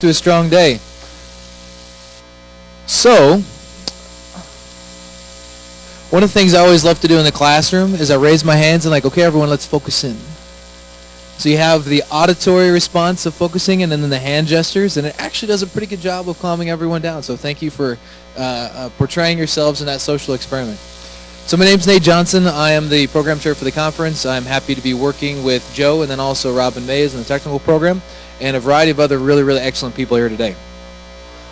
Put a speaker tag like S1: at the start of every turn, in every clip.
S1: To a strong day. So, one of the things I always love to do in the classroom is I raise my hands and like, okay, everyone, let's focus in. So you have the auditory response of focusing and then the hand gestures, and it actually does a pretty good job of calming everyone down. So thank you for portraying yourselves in that social experiment. So my name's Nate Johnson. I am the program chair for the conference. I'm happy to be working with Joe and then also Robin Mays in the technical program, and a variety of other really excellent people here today.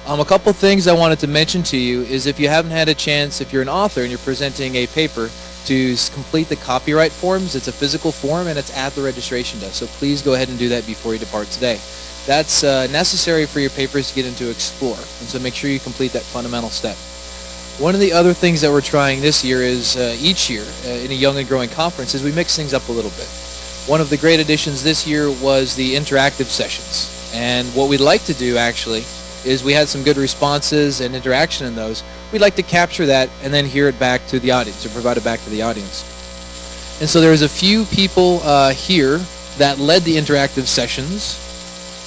S1: A couple things I wanted to mention to you is if you haven't had a chance, if you're an author and you're presenting a paper, to complete the copyright forms. It's a physical form and it's at the registration desk. So please go ahead and do that before you depart today. That's necessary for your papers to get into Explore. And so make sure you complete that fundamental step. One of the other things that we're trying this year is each year in a young and growing conference is we mix things up a little bit. One of the great additions this year was the interactive sessions. And what we'd like to do actually is we had some good responses and interaction in those. We'd like to capture that and then hear it back to the audience or provide it back to the audience. And so there's a few people here that led the interactive sessions.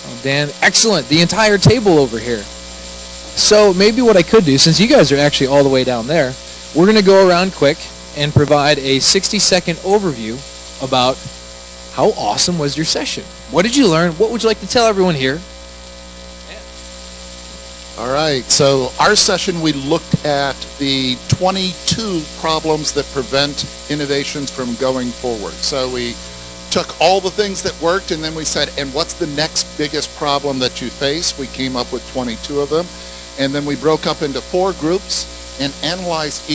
S1: Oh, Dan, excellent. The entire table over here. So maybe what I could do, since you guys are actually all the way down there, we're going to go around quick and provide a 60-second overview about how awesome was your session? What did you learn? What would you like to tell everyone here?
S2: All right, so our session, we looked at the 22 problems that prevent innovations from going forward. So we took all the things that worked and then we said, and what's the next biggest problem that you face? We came up with 22 of them. And then we broke up into 4 groups and analyzed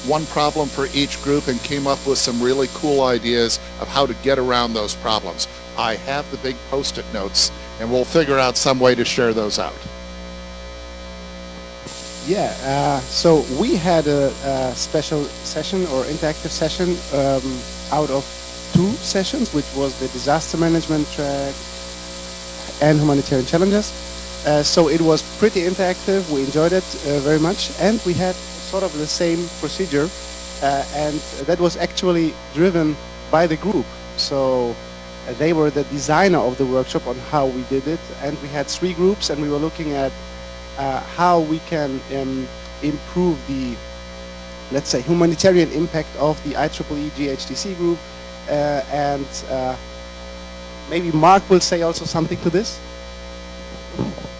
S2: one problem for each group and came up with some really cool ideas of how to get around those problems. I have the big post-it notes and we'll figure out some way to share those out.
S3: Yeah, so we had a special session or interactive session out of 2 sessions, which was the disaster management track and humanitarian challenges. So it was pretty interactive. We enjoyed it very much, and we had sort of the same procedure, and that was actually driven by the group. So they were the designer of the workshop on how we did it, and we had 3 groups, and we were looking at how we can improve the, let's say, humanitarian impact of the IEEE GHTC group, and maybe Mark will say also something to this.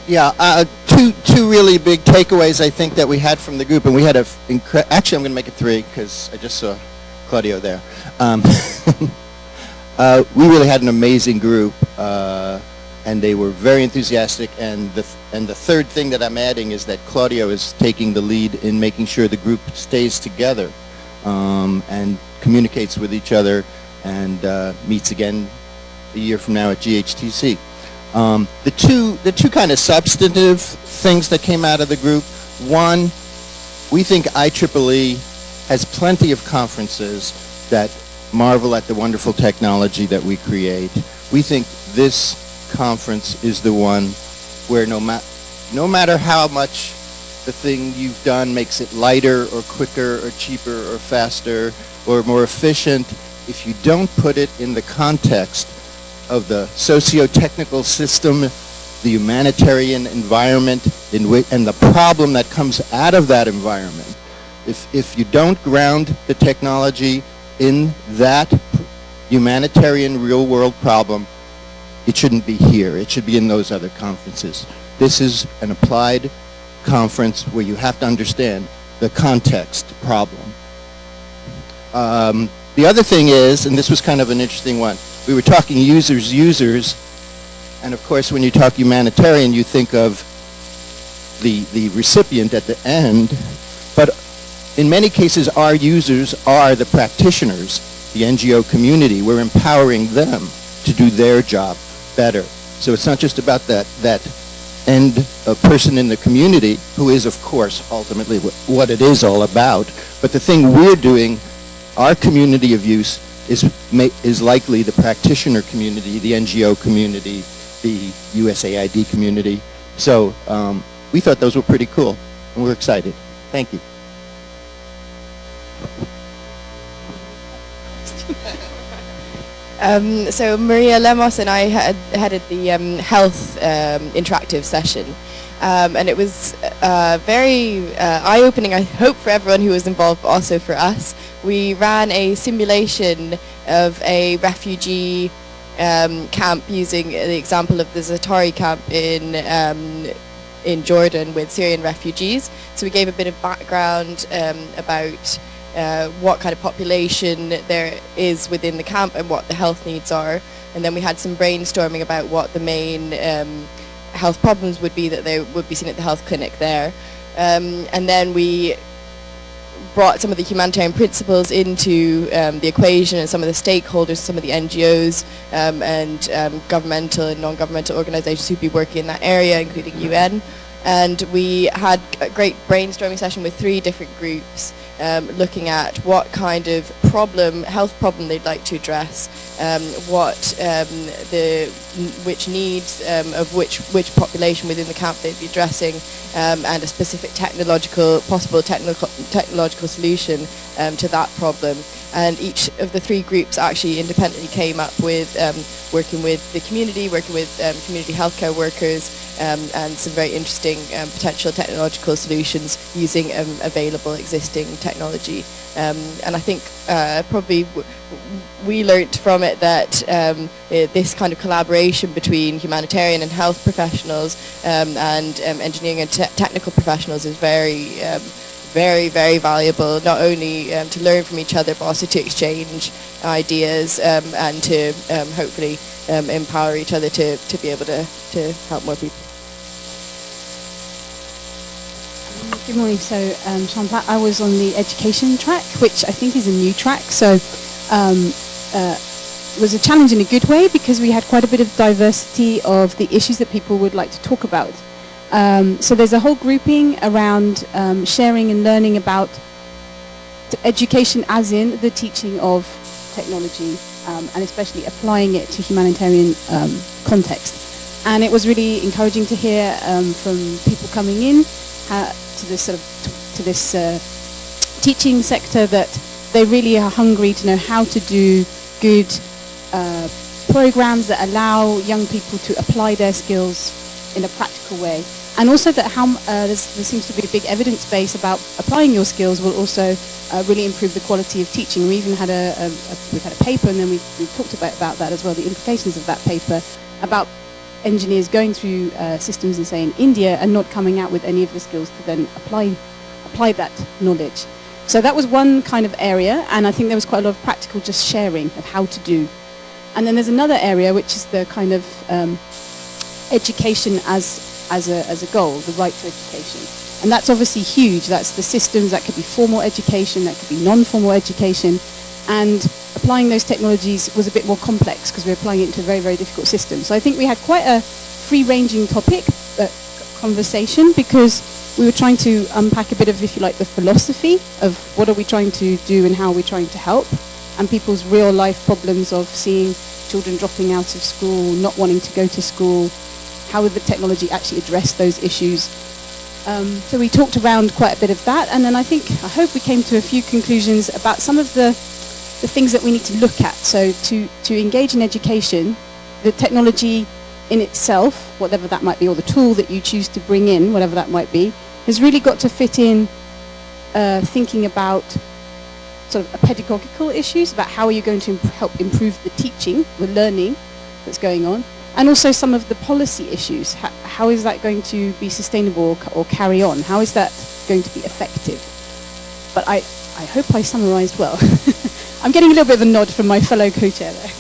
S4: Yeah, two really big takeaways I think that we had from the group, and we had actually I'm going to make it 3 because I just saw Claudio there. We really had an amazing group. And they were very enthusiastic, and the third thing that I'm adding is that Claudio is taking the lead in making sure the group stays together and communicates with each other and meets again a year from now at GHTC. The two kind of substantive things that came out of the group: one, we think IEEE has plenty of conferences that marvel at the wonderful technology that we create. We think this conference is the one where no matter how much the thing you've done makes it lighter or quicker or cheaper or faster or more efficient, if you don't put it in the context of the socio-technical system, the humanitarian environment and the problem that comes out of that environment, if you don't ground the technology in that humanitarian real-world problem, it shouldn't be here. It should be in those other conferences. This is an applied conference where you have to understand the context problem. The other thing is, and this was kind of an interesting one, we were talking users, and of course when you talk humanitarian you think of the recipient at the end, but in many cases our users are the practitioners, the NGO community. We're empowering them to do their job better. So it's not just about that end person in the community, who is of course ultimately what it is all about, but the thing we're doing, our community of use, is likely the practitioner community, the NGO community, the USAID community. So we thought those were pretty cool, and we're excited. Thank you.
S5: So Maria Lemos and I headed the health interactive session. And it was very eye-opening, I hope, for everyone who was involved, but also for us. We ran a simulation of a refugee camp using the example of the Zatari camp in Jordan with Syrian refugees. So we gave a bit of background about what kind of population there is within the camp and what the health needs are. And then we had some brainstorming about what the main health problems would be that they would be seen at the health clinic there. And then we brought some of the humanitarian principles into the equation, and some of the stakeholders, some of the NGOs and governmental and non-governmental organizations who'd be working in that area, including UN. And we had a great brainstorming session with 3 different groups looking at what kind of health problem they'd like to address, which needs of which population within the camp they'd be addressing, and a specific possible technological solution to that problem. And each of the 3 groups actually independently came up with working with the community, working with community healthcare workers, and some very interesting potential technological solutions using available existing technology. And I think probably we learnt from it that this kind of collaboration between humanitarian and health professionals and engineering and technical professionals is very, very valuable, not only to learn from each other, but also to exchange ideas and to hopefully empower each other to be able to help more people.
S6: Good morning. So, Sean Platt, I was on the education track, which I think is a new track. So, it was a challenge in a good way because we had quite a bit of diversity of the issues that people would like to talk about. So there's a whole grouping around sharing and learning about education, as in the teaching of technology, and especially applying it to humanitarian context. And it was really encouraging to hear from people coming in to this teaching sector that they really are hungry to know how to do good programs that allow young people to apply their skills in a practical way. And also that there seems to be a big evidence base about applying your skills will also really improve the quality of teaching. We even had we've had a paper, and then we talked about that as well, the implications of that paper, about engineers going through systems in, say, in India and not coming out with any of the skills to then apply that knowledge. So that was one kind of area, and I think there was quite a lot of practical just sharing of how to do. And then there's another area which is the kind of education as a goal, the right to education. And that's obviously huge. That's the systems. That could be formal education, that could be non-formal education. And applying those technologies was a bit more complex because we're applying it into a very, very difficult system. So I think we had quite a free-ranging topic, conversation, because we were trying to unpack a bit of, if you like, the philosophy of what are we trying to do and how are we trying to help, and people's real-life problems of seeing children dropping out of school, not wanting to go to school. How would the technology actually address those issues? So we talked around quite a bit of that, and then I hope we came to a few conclusions about some of the things that we need to look at. So to engage in education, the technology in itself, whatever that might be, or the tool that you choose to bring in, whatever that might be, has really got to fit in thinking about sort of pedagogical issues, about how are you going to help improve the teaching, the learning that's going on, and also some of the policy issues. How is that going to be sustainable or carry on? How is that going to be effective? But I hope I summarized well. I'm getting a little bit of a nod from my fellow co-chair there.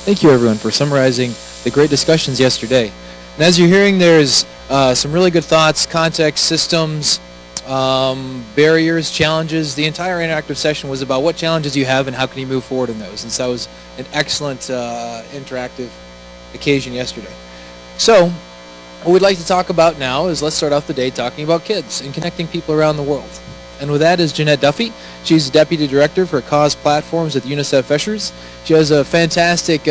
S1: Thank you, everyone, for summarizing the great discussions yesterday. And as you're hearing, there's some really good thoughts, context, systems, barriers, challenges. The entire interactive session was about what challenges you have and how can you move forward in those. And so that was an excellent interactive occasion yesterday. So what we'd like to talk about now is let's start off the day talking about kids and connecting people around the world. And with that is Jeanette Duffy. She's Deputy Director for Cause Platforms at UNICEF Fishers. She has a fantastic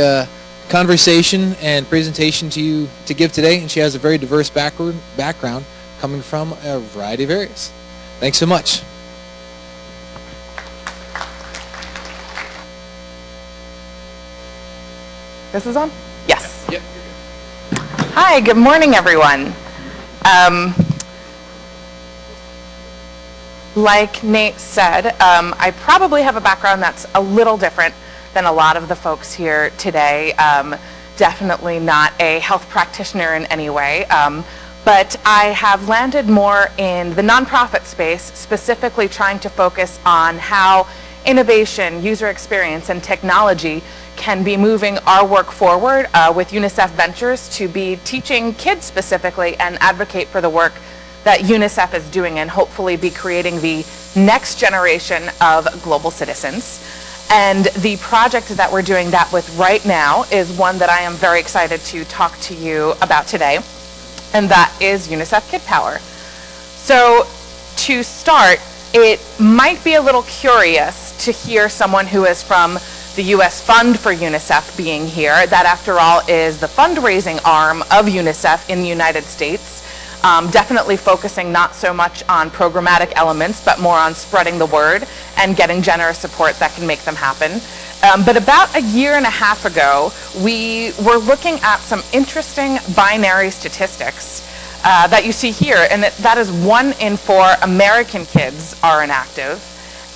S1: conversation and presentation to give today, and she has a very diverse background coming from a variety of areas. Thanks so much.
S7: This is on? Yes.
S1: Yep.
S7: Hi, good morning, everyone. Like Nate said, I probably have a background that's a little different than a lot of the folks here today. Definitely not a health practitioner in any way, but I have landed more in the nonprofit space, specifically trying to focus on how innovation, user experience, and technology can be moving our work forward with UNICEF Ventures to be teaching kids specifically and advocate for the work that UNICEF is doing and hopefully be creating the next generation of global citizens. And the project that we're doing that with right now is one that I am very excited to talk to you about today, and that is UNICEF Kid Power. So to start, it might be a little curious to hear someone who is from the U.S. Fund for UNICEF being here. That, after all, is the fundraising arm of UNICEF in the United States. Definitely focusing not so much on programmatic elements, but more on spreading the word and getting generous support that can make them happen. But about a year and a half ago, we were looking at some interesting binary statistics that you see here, and that is 1 in 4 American kids are inactive.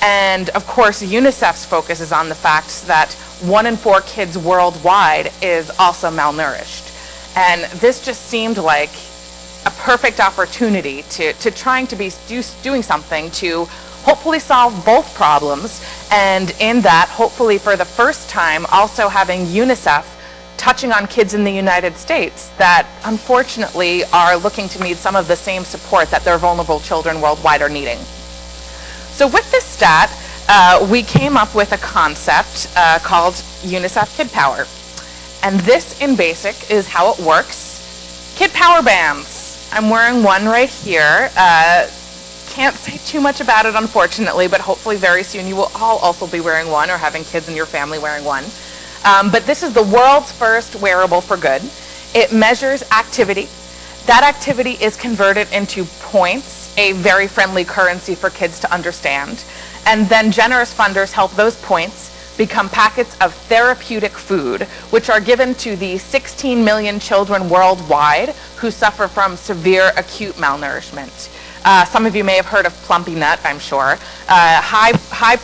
S7: And of course, UNICEF's focus is on the fact that 1 in 4 kids worldwide is also malnourished. And this just seemed like a perfect opportunity to trying to be doing something to hopefully solve both problems, and in that, hopefully for the first time, also having UNICEF touching on kids in the United States that unfortunately are looking to need some of the same support that their vulnerable children worldwide are needing. So with this stat, we came up with a concept called UNICEF Kid Power. And this, in basic, is how it works. Kid Power bands. I'm wearing one right here. Can't say too much about it, unfortunately, but hopefully very soon you will all also be wearing one or having kids in your family wearing one. But this is the world's first wearable for good. It measures activity. That activity is converted into points, a very friendly currency for kids to understand. And then generous funders help those points become packets of therapeutic food, which are given to the 16 million children worldwide who suffer from severe acute malnourishment. Some of you may have heard of Plumpy Nut, I'm sure. High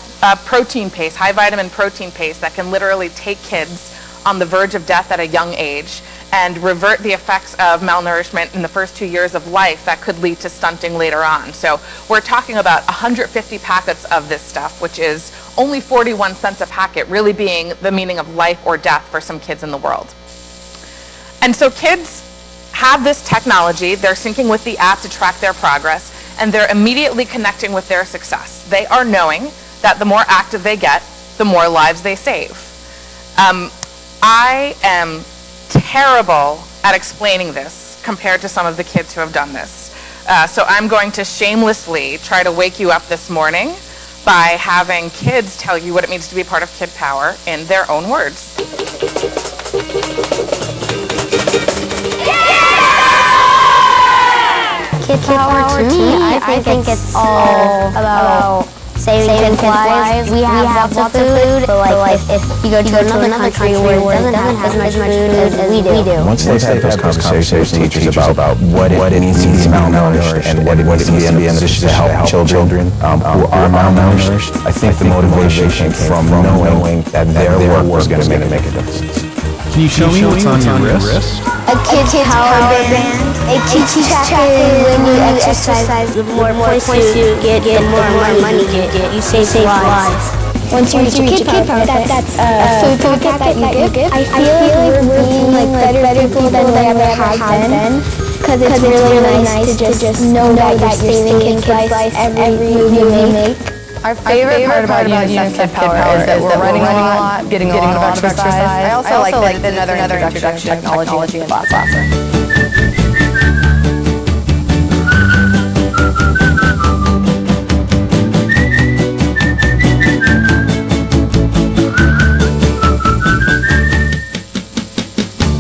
S7: protein paste, high vitamin protein paste that can literally take kids on the verge of death at a young age and revert the effects of malnourishment in the first 2 years of life that could lead to stunting later on. So we're talking about 150 packets of this stuff, which is only 41 cents a packet, really being the meaning of life or death for some kids in the world. And so kids have this technology, they're syncing with the app to track their progress, and they're immediately connecting with their success. They are knowing that the more active they get, the more lives they save. I am terrible at explaining this compared to some of the kids who have done this. So I'm going to shamelessly try to wake you up this morning by having kids tell you what it means to be part of Kid Power in their own words.
S8: Kid Power, to me, I think it's all about saving kids' lives. We have lots of food, but like if you go to another country where it doesn't have as much food as we do.
S9: Once they've had those conversations with teachers about what it means to be malnourished and what it means to be in a position to help children who are malnourished, I think the motivation came from knowing that their work was going to make a difference.
S10: Can you show me what's on your wrist?
S8: A kid's power band. It keeps track of when you exercise. The more points you get, the more money you get. You save lives. Once you reach a kid power, that's a food packet that you give. I feel like we're being like better people than we ever have been. Because it's really nice to just know that you're saving kids' lives every move you make.
S7: Our favorite part about UNICEF Kid Power is that we're running a lot, getting a lot of exercise. I also like another introduction to technology and platform.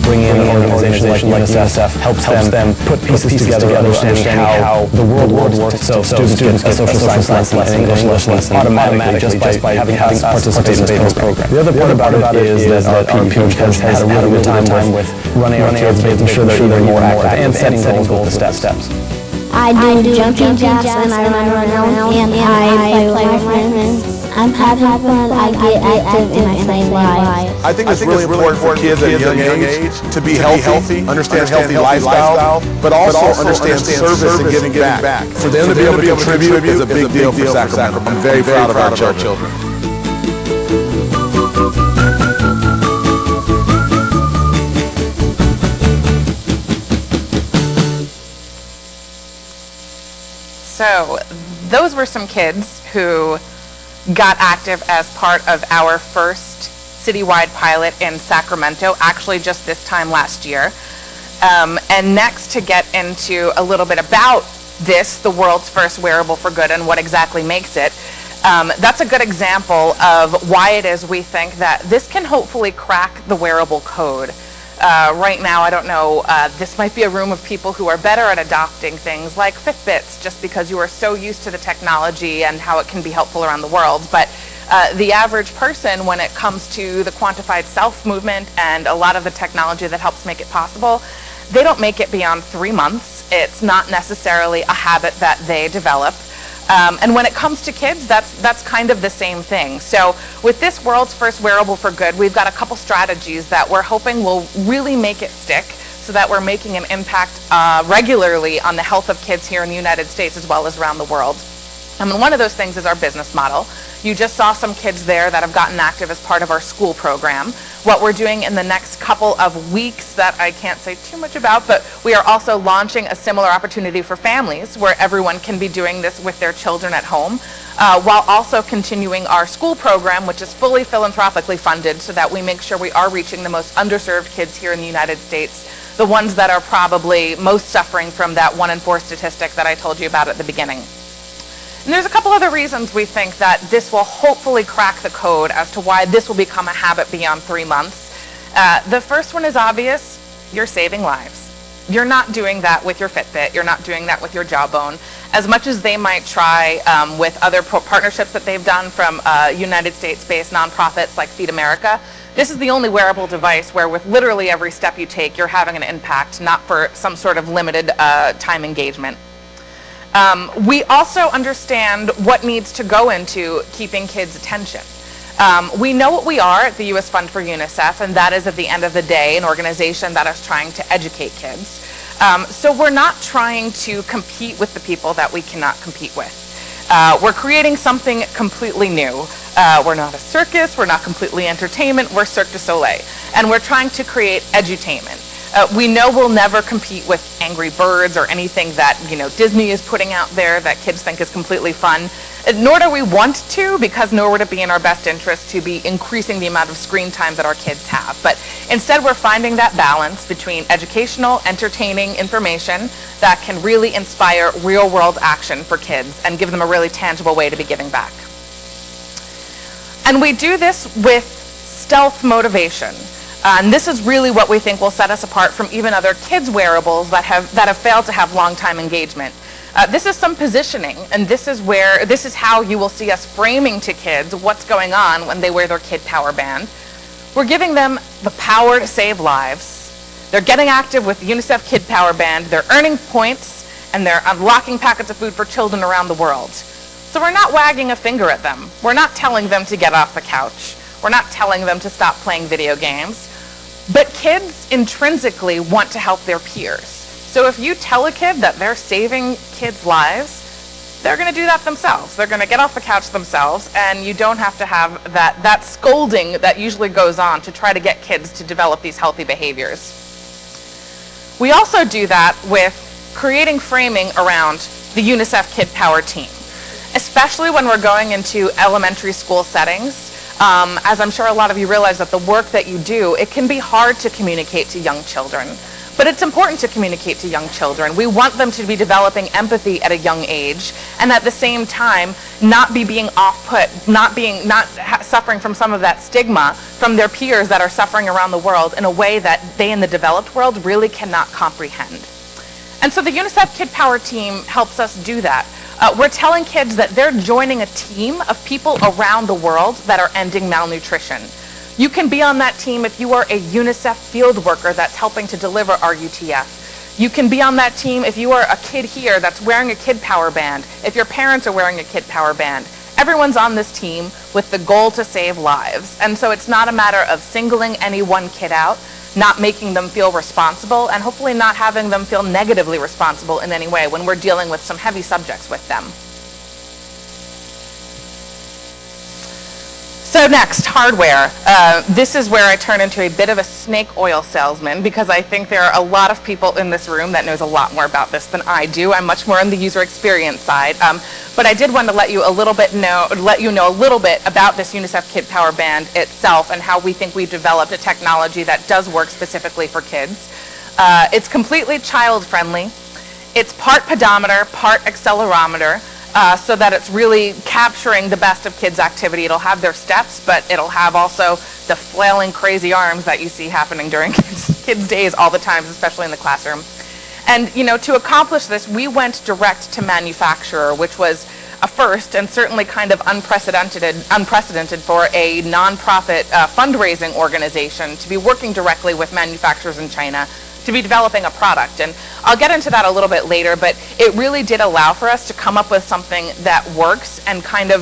S9: Bring in organizations organization like UNICEF helps them put pieces together, understanding how the world works. So students get a social science lesson and English lesson automatically just by having us participate in this program. The other part about it is that our PQ has had a really good time with running our kids, making sure they're more active and setting goals with the steps.
S8: I do jumping jacks and I run around and I play with my friends. I'm having fun, I get active and I stay alive.
S11: I think it's really important for kids at a young age to be healthy, understand healthy lifestyle, but also understand service and giving back. For them to be able to contribute is a big deal for Sacramento. I'm very proud of our children.
S7: So those were some kids who got active as part of our first citywide pilot in Sacramento, actually just this time last year. And next, to get into a little bit about this, the world's first wearable for good and what exactly makes it, that's a good example of why it is we think that this can hopefully crack the wearable code. Right now, I don't know, this might be a room of people who are better at adopting things like Fitbits, just because you are so used to the technology and how it can be helpful around the world. But the average person, when it comes to the quantified self movement and a lot of the technology that helps make it possible, they don't make it beyond 3 months. It's not necessarily a habit that they develop. And when it comes to kids, that's kind of the same thing. So with this world's first wearable for good, we've got a couple strategies that we're hoping will really make it stick, so that we're making an impact regularly on the health of kids here in the United States as well as around the world. And one of those things is our business model. You just saw some kids there that have gotten active as part of our school program. What we're doing in the next couple of weeks that I can't say too much about, but we are also launching a similar opportunity for families where everyone can be doing this with their children at home, while also continuing our school program, which is fully philanthropically funded, so that we make sure we are reaching the most underserved kids here in the United States, the ones that are probably most suffering from that 1 in 4 statistic that I told you about at the beginning. And there's a couple other reasons we think that this will hopefully crack the code as to why this will become a habit beyond 3 months. The first one is obvious: you're saving lives. You're not doing that with your Fitbit. You're not doing that with your Jawbone. As much as they might try with other partnerships that they've done from United States-based nonprofits like Feed America, this is the only wearable device where with literally every step you take, you're having an impact, not for some sort of limited time engagement. We also understand what needs to go into keeping kids' attention. We know what we are at the U.S. Fund for UNICEF, and that is, at the end of the day, an organization that is trying to educate kids. So we're not trying to compete with the people that we cannot compete with. We're creating something completely new. We're not a circus, we're not completely entertainment, we're Cirque du Soleil. And we're trying to create edutainment. We know we'll never compete with Angry Birds or anything that, Disney is putting out there that kids think is completely fun. Nor do we want to, because nor would it be in our best interest to be increasing the amount of screen time that our kids have. But instead, we're finding that balance between educational, entertaining information that can really inspire real-world action for kids and give them a really tangible way to be giving back. And we do this with stealth motivation. And this is really what we think will set us apart from even other kids' wearables that have failed to have long-time engagement. This is some positioning, and this is how you will see us framing to kids what's going on when they wear their Kid Power Band. We're giving them the power to save lives. They're getting active with the UNICEF Kid Power Band. They're earning points, and they're unlocking packets of food for children around the world. So we're not wagging a finger at them. We're not telling them to get off the couch. We're not telling them to stop playing video games. But kids intrinsically want to help their peers. So if you tell a kid that they're saving kids' lives, they're going to do that themselves. They're going to get off the couch themselves, and you don't have to have that scolding that usually goes on to try to get kids to develop these healthy behaviors. We also do that with creating framing around the UNICEF Kid Power team, especially when we're going into elementary school settings. As I'm sure a lot of you realize that the work that you do, it can be hard to communicate to young children. But it's important to communicate to young children. We want them to be developing empathy at a young age, and at the same time, not be being off-put, not suffering from some of that stigma from their peers that are suffering around the world in a way that they in the developed world really cannot comprehend. And so the UNICEF Kid Power team helps us do that. We're telling kids that they're joining a team of people around the world that are ending malnutrition. You can be on that team if you are a UNICEF field worker that's helping to deliver RUTF. You can be on that team if you are a kid here that's wearing a Kid Power band, if your parents are wearing a Kid Power band. Everyone's on this team with the goal to save lives. And so it's not a matter of singling any one kid out, not making them feel responsible, and hopefully not having them feel negatively responsible in any way when we're dealing with some heavy subjects with them. So next, hardware. This is where I turn into a bit of a snake oil salesman, because I think there are a lot of people in this room that knows a lot more about this than I do. I'm much more on the user experience side. But I did want to let you know a little bit about this UNICEF Kid Power Band itself and how we think we've developed a technology that does work specifically for kids. It's completely child-friendly. It's part pedometer, part accelerometer. So that it's really capturing the best of kids' activity. It'll have their steps, but it'll have also the flailing crazy arms that you see happening during kids' days all the time, especially in the classroom. And you know, to accomplish this, we went direct to manufacturer, which was a first and certainly kind of unprecedented for a nonprofit fundraising organization to be working directly with manufacturers in China to be developing a product. And I'll get into that a little bit later, but it really did allow for us to come up with something that works and kind of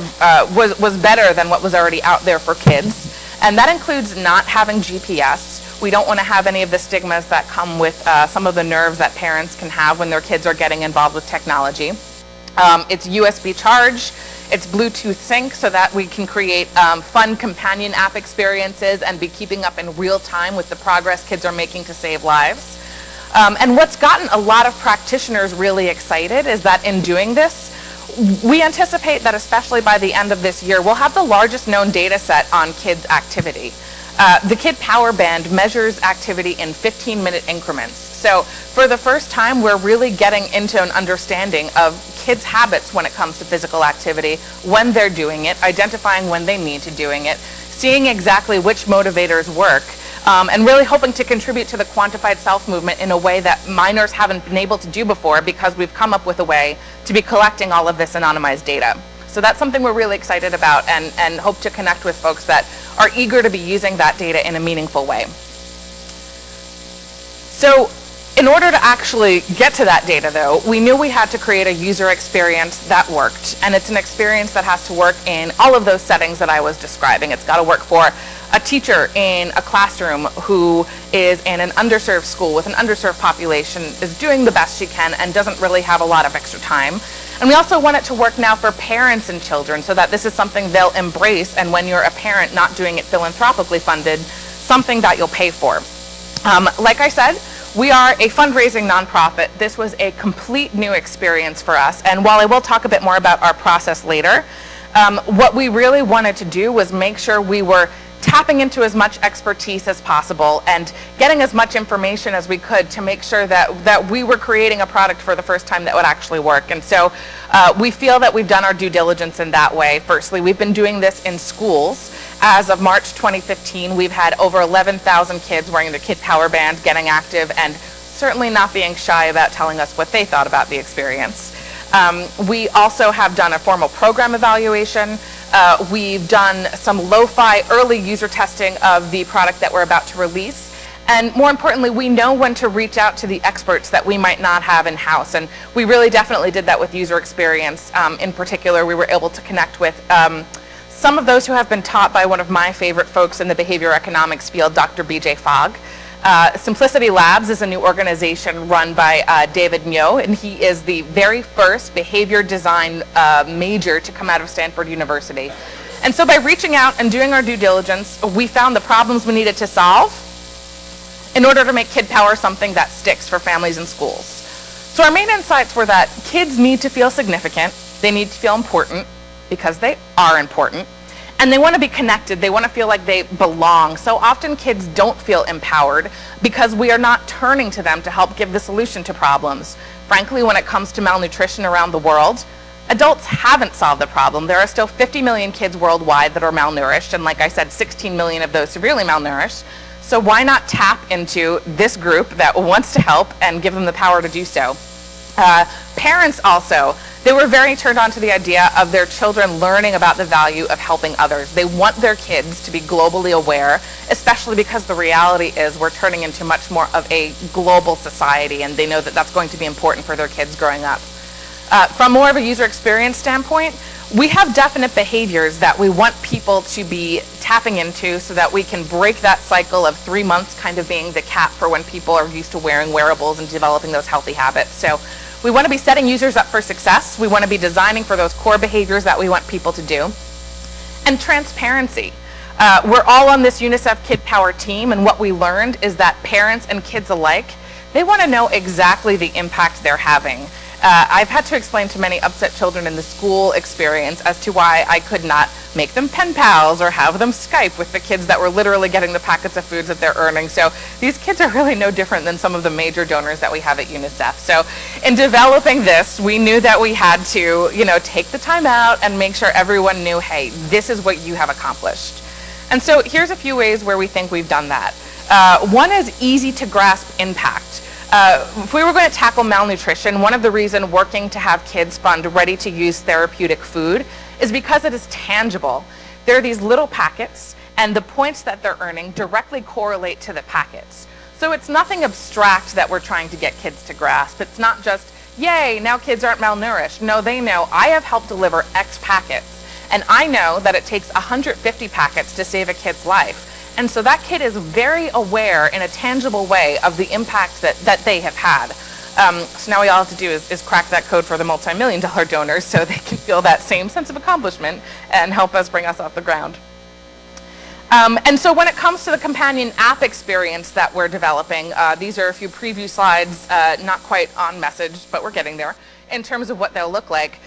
S7: was better than what was already out there for kids. And that includes not having GPS. We don't want to have any of the stigmas that come with some of the nerves that parents can have when their kids are getting involved with technology. It's USB charge. It's Bluetooth sync so that we can create fun companion app experiences and be keeping up in real time with the progress kids are making to save lives. And what's gotten a lot of practitioners really excited is that in doing this, we anticipate that especially by the end of this year, we'll have the largest known data set on kids' activity. The Kid Power Band measures activity in 15-minute increments. So for the first time, we're really getting into an understanding of kids' habits when it comes to physical activity, when they're doing it, identifying when they need to doing it, seeing exactly which motivators work, and really hoping to contribute to the quantified self movement in a way that minors haven't been able to do before, because we've come up with a way to be collecting all of this anonymized data. So that's something we're really excited about and hope to connect with folks that are eager to be using that data in a meaningful way. So in order to actually get to that data, though, we knew we had to create a user experience that worked. And it's an experience that has to work in all of those settings that I was describing. It's got to work for a teacher in a classroom who is in an underserved school with an underserved population, is doing the best she can and doesn't really have a lot of extra time. And we also want it to work now for parents and children so that this is something they'll embrace, and when you're a parent not doing it philanthropically funded, something that you'll pay for. Like I said, we are a fundraising nonprofit. This was a complete new experience for us, and while I will talk a bit more about our process later, what we really wanted to do was make sure we were tapping into as much expertise as possible and getting as much information as we could to make sure that we were creating a product for the first time that would actually work. And so we feel that we've done our due diligence in that way. Firstly, we've been doing this in schools. As of March 2015, we've had over 11,000 kids wearing the Kid Power Band, getting active, and certainly not being shy about telling us what they thought about the experience. We also have done a formal program evaluation. We've done some lo-fi early user testing of the product that we're about to release. And more importantly, we know when to reach out to the experts that we might not have in-house. And we really definitely did that with user experience. In particular, we were able to connect with some of those who have been taught by one of my favorite folks in the behavior economics field, Dr. BJ Fogg. Simplicity Labs is a new organization run by David Myo, and he is the very first behavior design major to come out of Stanford University. And so by reaching out and doing our due diligence, we found the problems we needed to solve in order to make Kid Power something that sticks for families and schools. So our main insights were that kids need to feel significant, they need to feel important, because they are important, And they want to be connected. They want to feel like they belong. So often kids don't feel empowered because we are not turning to them to help give the solution to problems. Frankly, when it comes to malnutrition around the world, adults haven't solved the problem. There are still 50 million kids worldwide that are malnourished, and like I said, 16 million of those severely malnourished. So why not tap into this group that wants to help and give them the power to do so? Parents also, they were very turned on to the idea of their children learning about the value of helping others. They want their kids to be globally aware, especially because the reality is we're turning into much more of a global society, and they know that that's going to be important for their kids growing up. From more of a user experience standpoint, we have definite behaviors that we want people to be tapping into so that we can break that cycle of 3 months kind of being the cap for when people are used to wearing wearables and developing those healthy habits. So we want to be setting users up for success. We want to be designing for those core behaviors that we want people to do. And transparency. We're all on this UNICEF Kid Power team, and what we learned is that parents and kids alike, they want to know exactly the impact they're having. I've had to explain to many upset children in the school experience as to why I could not make them pen pals or have them Skype with the kids that were literally getting the packets of foods that they're earning. So these kids are really no different than some of the major donors that we have at UNICEF. So in developing this, we knew that we had to, take the time out and make sure everyone knew, hey, this is what you have accomplished. And so here's a few ways where we think we've done that. One is easy to grasp impact. If we were going to tackle malnutrition, one of the reasons working to have kids fund ready-to-use therapeutic food is because it is tangible. There are these little packets, and the points that they're earning directly correlate to the packets. So it's nothing abstract that we're trying to get kids to grasp. It's not just, yay, now kids aren't malnourished. No, they know I have helped deliver X packets, and I know that it takes 150 packets to save a kid's life. And so that kid is very aware in a tangible way of the impact that they have had. So now we all have to do is crack that code for the multi-million-dollar donors so they can feel that same sense of accomplishment and help us bring us off the ground. And so when it comes to the companion app experience that we're developing, these are a few preview slides, not quite on message, but we're getting there, in terms of what they'll look like.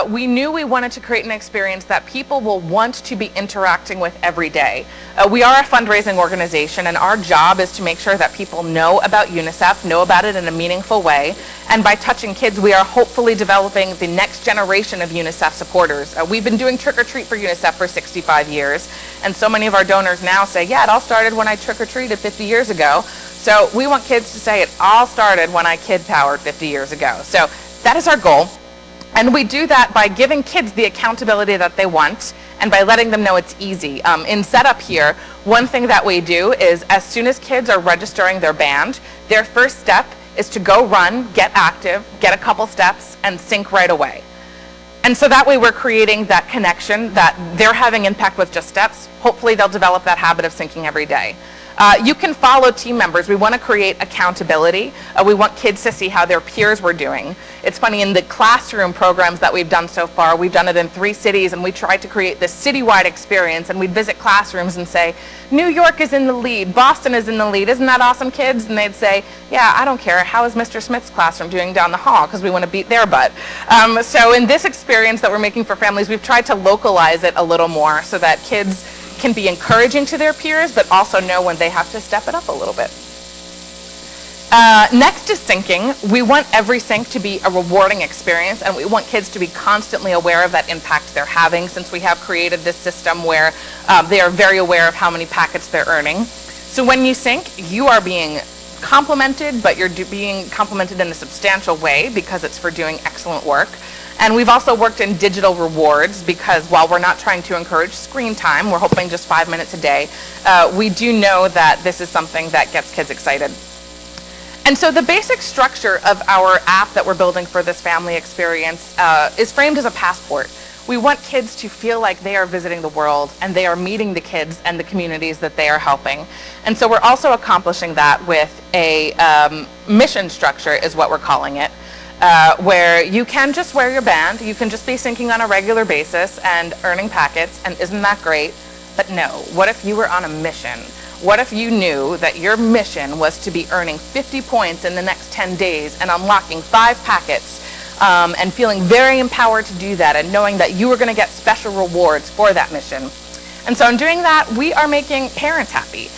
S7: We knew we wanted to create an experience that people will want to be interacting with every day. We are a fundraising organization, and our job is to make sure that people know about UNICEF, know about it in a meaningful way, and by touching kids, we are hopefully developing the next generation of UNICEF supporters. We've been doing Trick or Treat for UNICEF for 65 years, and so many of our donors now say, yeah, it all started when I trick-or-treated 50 years ago. So we want kids to say it all started when I kid-powered 50 years ago. So that is our goal. And we do that by giving kids the accountability that they want and by letting them know it's easy. In setup here, one thing that we do is as soon as kids are registering their band, their first step is to go run, get active, get a couple steps, and sync right away. And so that way we're creating that connection that they're having impact with just steps. Hopefully they'll develop that habit of syncing every day. You can follow team members. We want to create accountability. We want kids to see how their peers were doing. It's funny, in the classroom programs that we've done so far, we've done it in 3 cities, and we tried to create this citywide experience, and we'd visit classrooms and say, New York is in the lead, Boston is in the lead, isn't that awesome, kids? And they'd say, yeah, I don't care, how is Mr. Smith's classroom doing down the hall, because we want to beat their butt. So in this experience that we're making for families, we've tried to localize it a little more so that kids can be encouraging to their peers, but also know when they have to step it up a little bit. Next is syncing. We want every sync to be a rewarding experience, and we want kids to be constantly aware of that impact they're having, since we have created this system where they are very aware of how many packets they're earning. So when you sync, you are being complimented, but you're being complimented in a substantial way because it's for doing excellent work. And we've also worked in digital rewards because while we're not trying to encourage screen time, we're hoping just 5 minutes a day, we do know that this is something that gets kids excited. And so the basic structure of our app that we're building for this family experience is framed as a passport. We want kids to feel like they are visiting the world and they are meeting the kids and the communities that they are helping. And so we're also accomplishing that with a mission structure, is what we're calling it. Where you can just wear your band, you can just be syncing on a regular basis and earning packets, and isn't that great? But no, what if you were on a mission? What if you knew that your mission was to be earning 50 points in the next 10 days and unlocking 5 packets and feeling very empowered to do that and knowing that you were going to get special rewards for that mission? And so in doing that, we are making parents happy.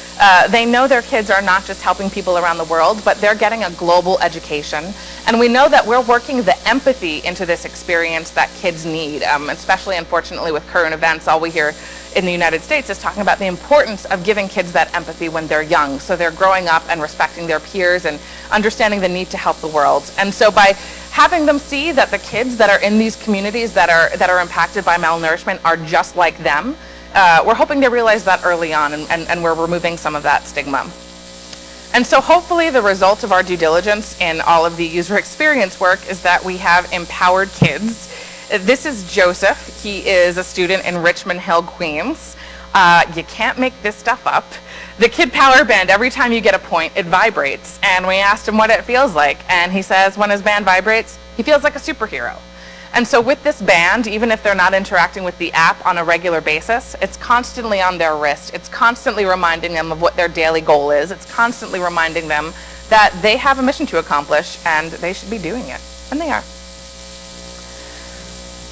S7: They know their kids are not just helping people around the world, but they're getting a global education. And we know that we're working the empathy into this experience that kids need, especially, unfortunately, with current events. All we hear in the United States is talking about the importance of giving kids that empathy when they're young, so they're growing up and respecting their peers and understanding the need to help the world. And so by having them see that the kids that are in these communities that are impacted by malnourishment are just like them, we're hoping to realize that early on, and we're removing some of that stigma. And so hopefully the result of our due diligence in all of the user experience work is that we have empowered kids. This is Joseph. He is a student in Richmond Hill, Queens. You can't make this stuff up. The Kid Power Band, every time you get a point, it vibrates. And we asked him what it feels like. And he says when his band vibrates, he feels like a superhero. And so with this band, even if they're not interacting with the app on a regular basis, it's constantly on their wrist. It's constantly reminding them of what their daily goal is. It's constantly reminding them that they have a mission to accomplish and they should be doing it. And they are.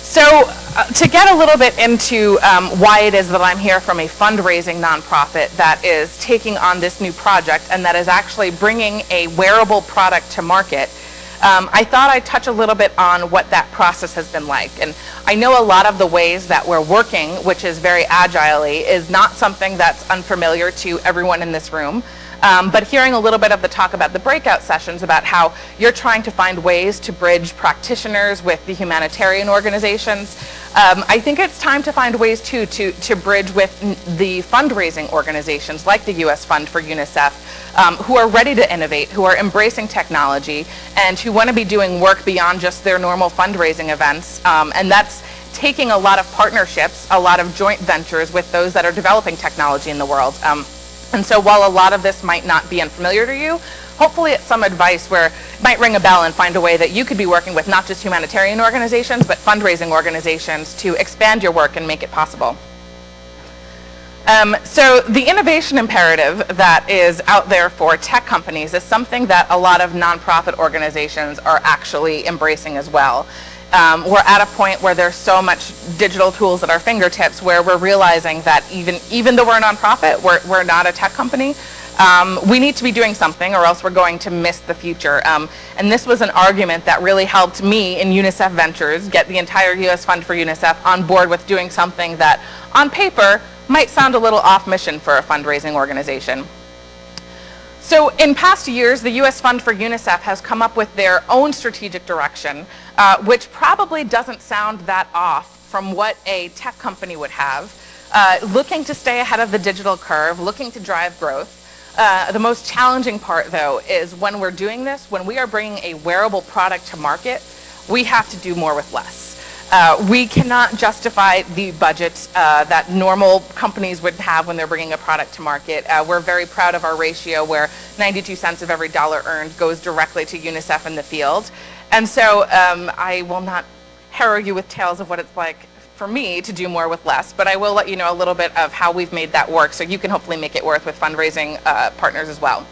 S7: So to get a little bit into why it is that I'm here from a fundraising nonprofit that is taking on this new project and that is actually bringing a wearable product to market, I thought I'd touch a little bit on what that process has been like. And I know a lot of the ways that we're working, which is very agilely, is not something that's unfamiliar to everyone in this room. But hearing a little bit of the talk about the breakout sessions, about how you're trying to find ways to bridge practitioners with the humanitarian organizations, I think it's time to find ways too to bridge with the fundraising organizations like the U.S. Fund for UNICEF, who are ready to innovate, who are embracing technology, and who want to be doing work beyond just their normal fundraising events. And that's taking a lot of partnerships, a lot of joint ventures with those that are developing technology in the world. And so while a lot of this might not be unfamiliar to you, hopefully it's some advice where it might ring a bell and find a way that you could be working with not just humanitarian organizations, but fundraising organizations to expand your work and make it possible. So the innovation imperative that is out there for tech companies is something that a lot of nonprofit organizations are actually embracing as well. We're at a point where there's so much digital tools at our fingertips where we're realizing that even though we're a nonprofit, we're not a tech company, we need to be doing something or else we're going to miss the future. And this was an argument that really helped me in UNICEF Ventures get the entire US Fund for UNICEF on board with doing something that on paper might sound a little off mission for a fundraising organization. So in past years, the U.S. Fund for UNICEF has come up with their own strategic direction, which probably doesn't sound that off from what a tech company would have, looking to stay ahead of the digital curve, looking to drive growth. The most challenging part, though, is when we're doing this, when we are bringing a wearable product to market, we have to do more with less. We cannot justify the budget that normal companies would have when they're bringing a product to market. We're very proud of our ratio where 92 cents of every dollar earned goes directly to UNICEF in the field. And so I will not harrow you with tales of what it's like for me to do more with less, but I will let you know a little bit of how we've made that work so you can hopefully make it work with fundraising partners as well.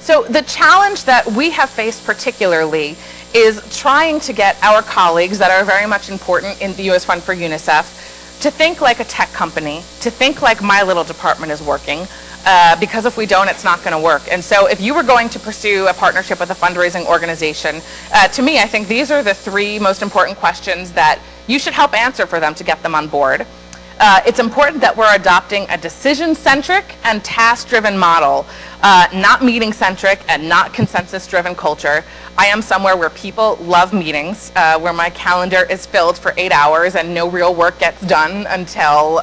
S7: So the challenge that we have faced particularly is trying to get our colleagues that are very much important in the U.S. Fund for UNICEF to think like a tech company, to think like my little department is working, because if we don't, it's not going to work. And so if you were going to pursue a partnership with a fundraising organization, to me, I think these are the three most important questions that you should help answer for them to get them on board. It's important that we're adopting a decision-centric and task-driven model, not meeting-centric and not consensus-driven culture. I am somewhere where people love meetings, where my calendar is filled for 8 hours and no real work gets done until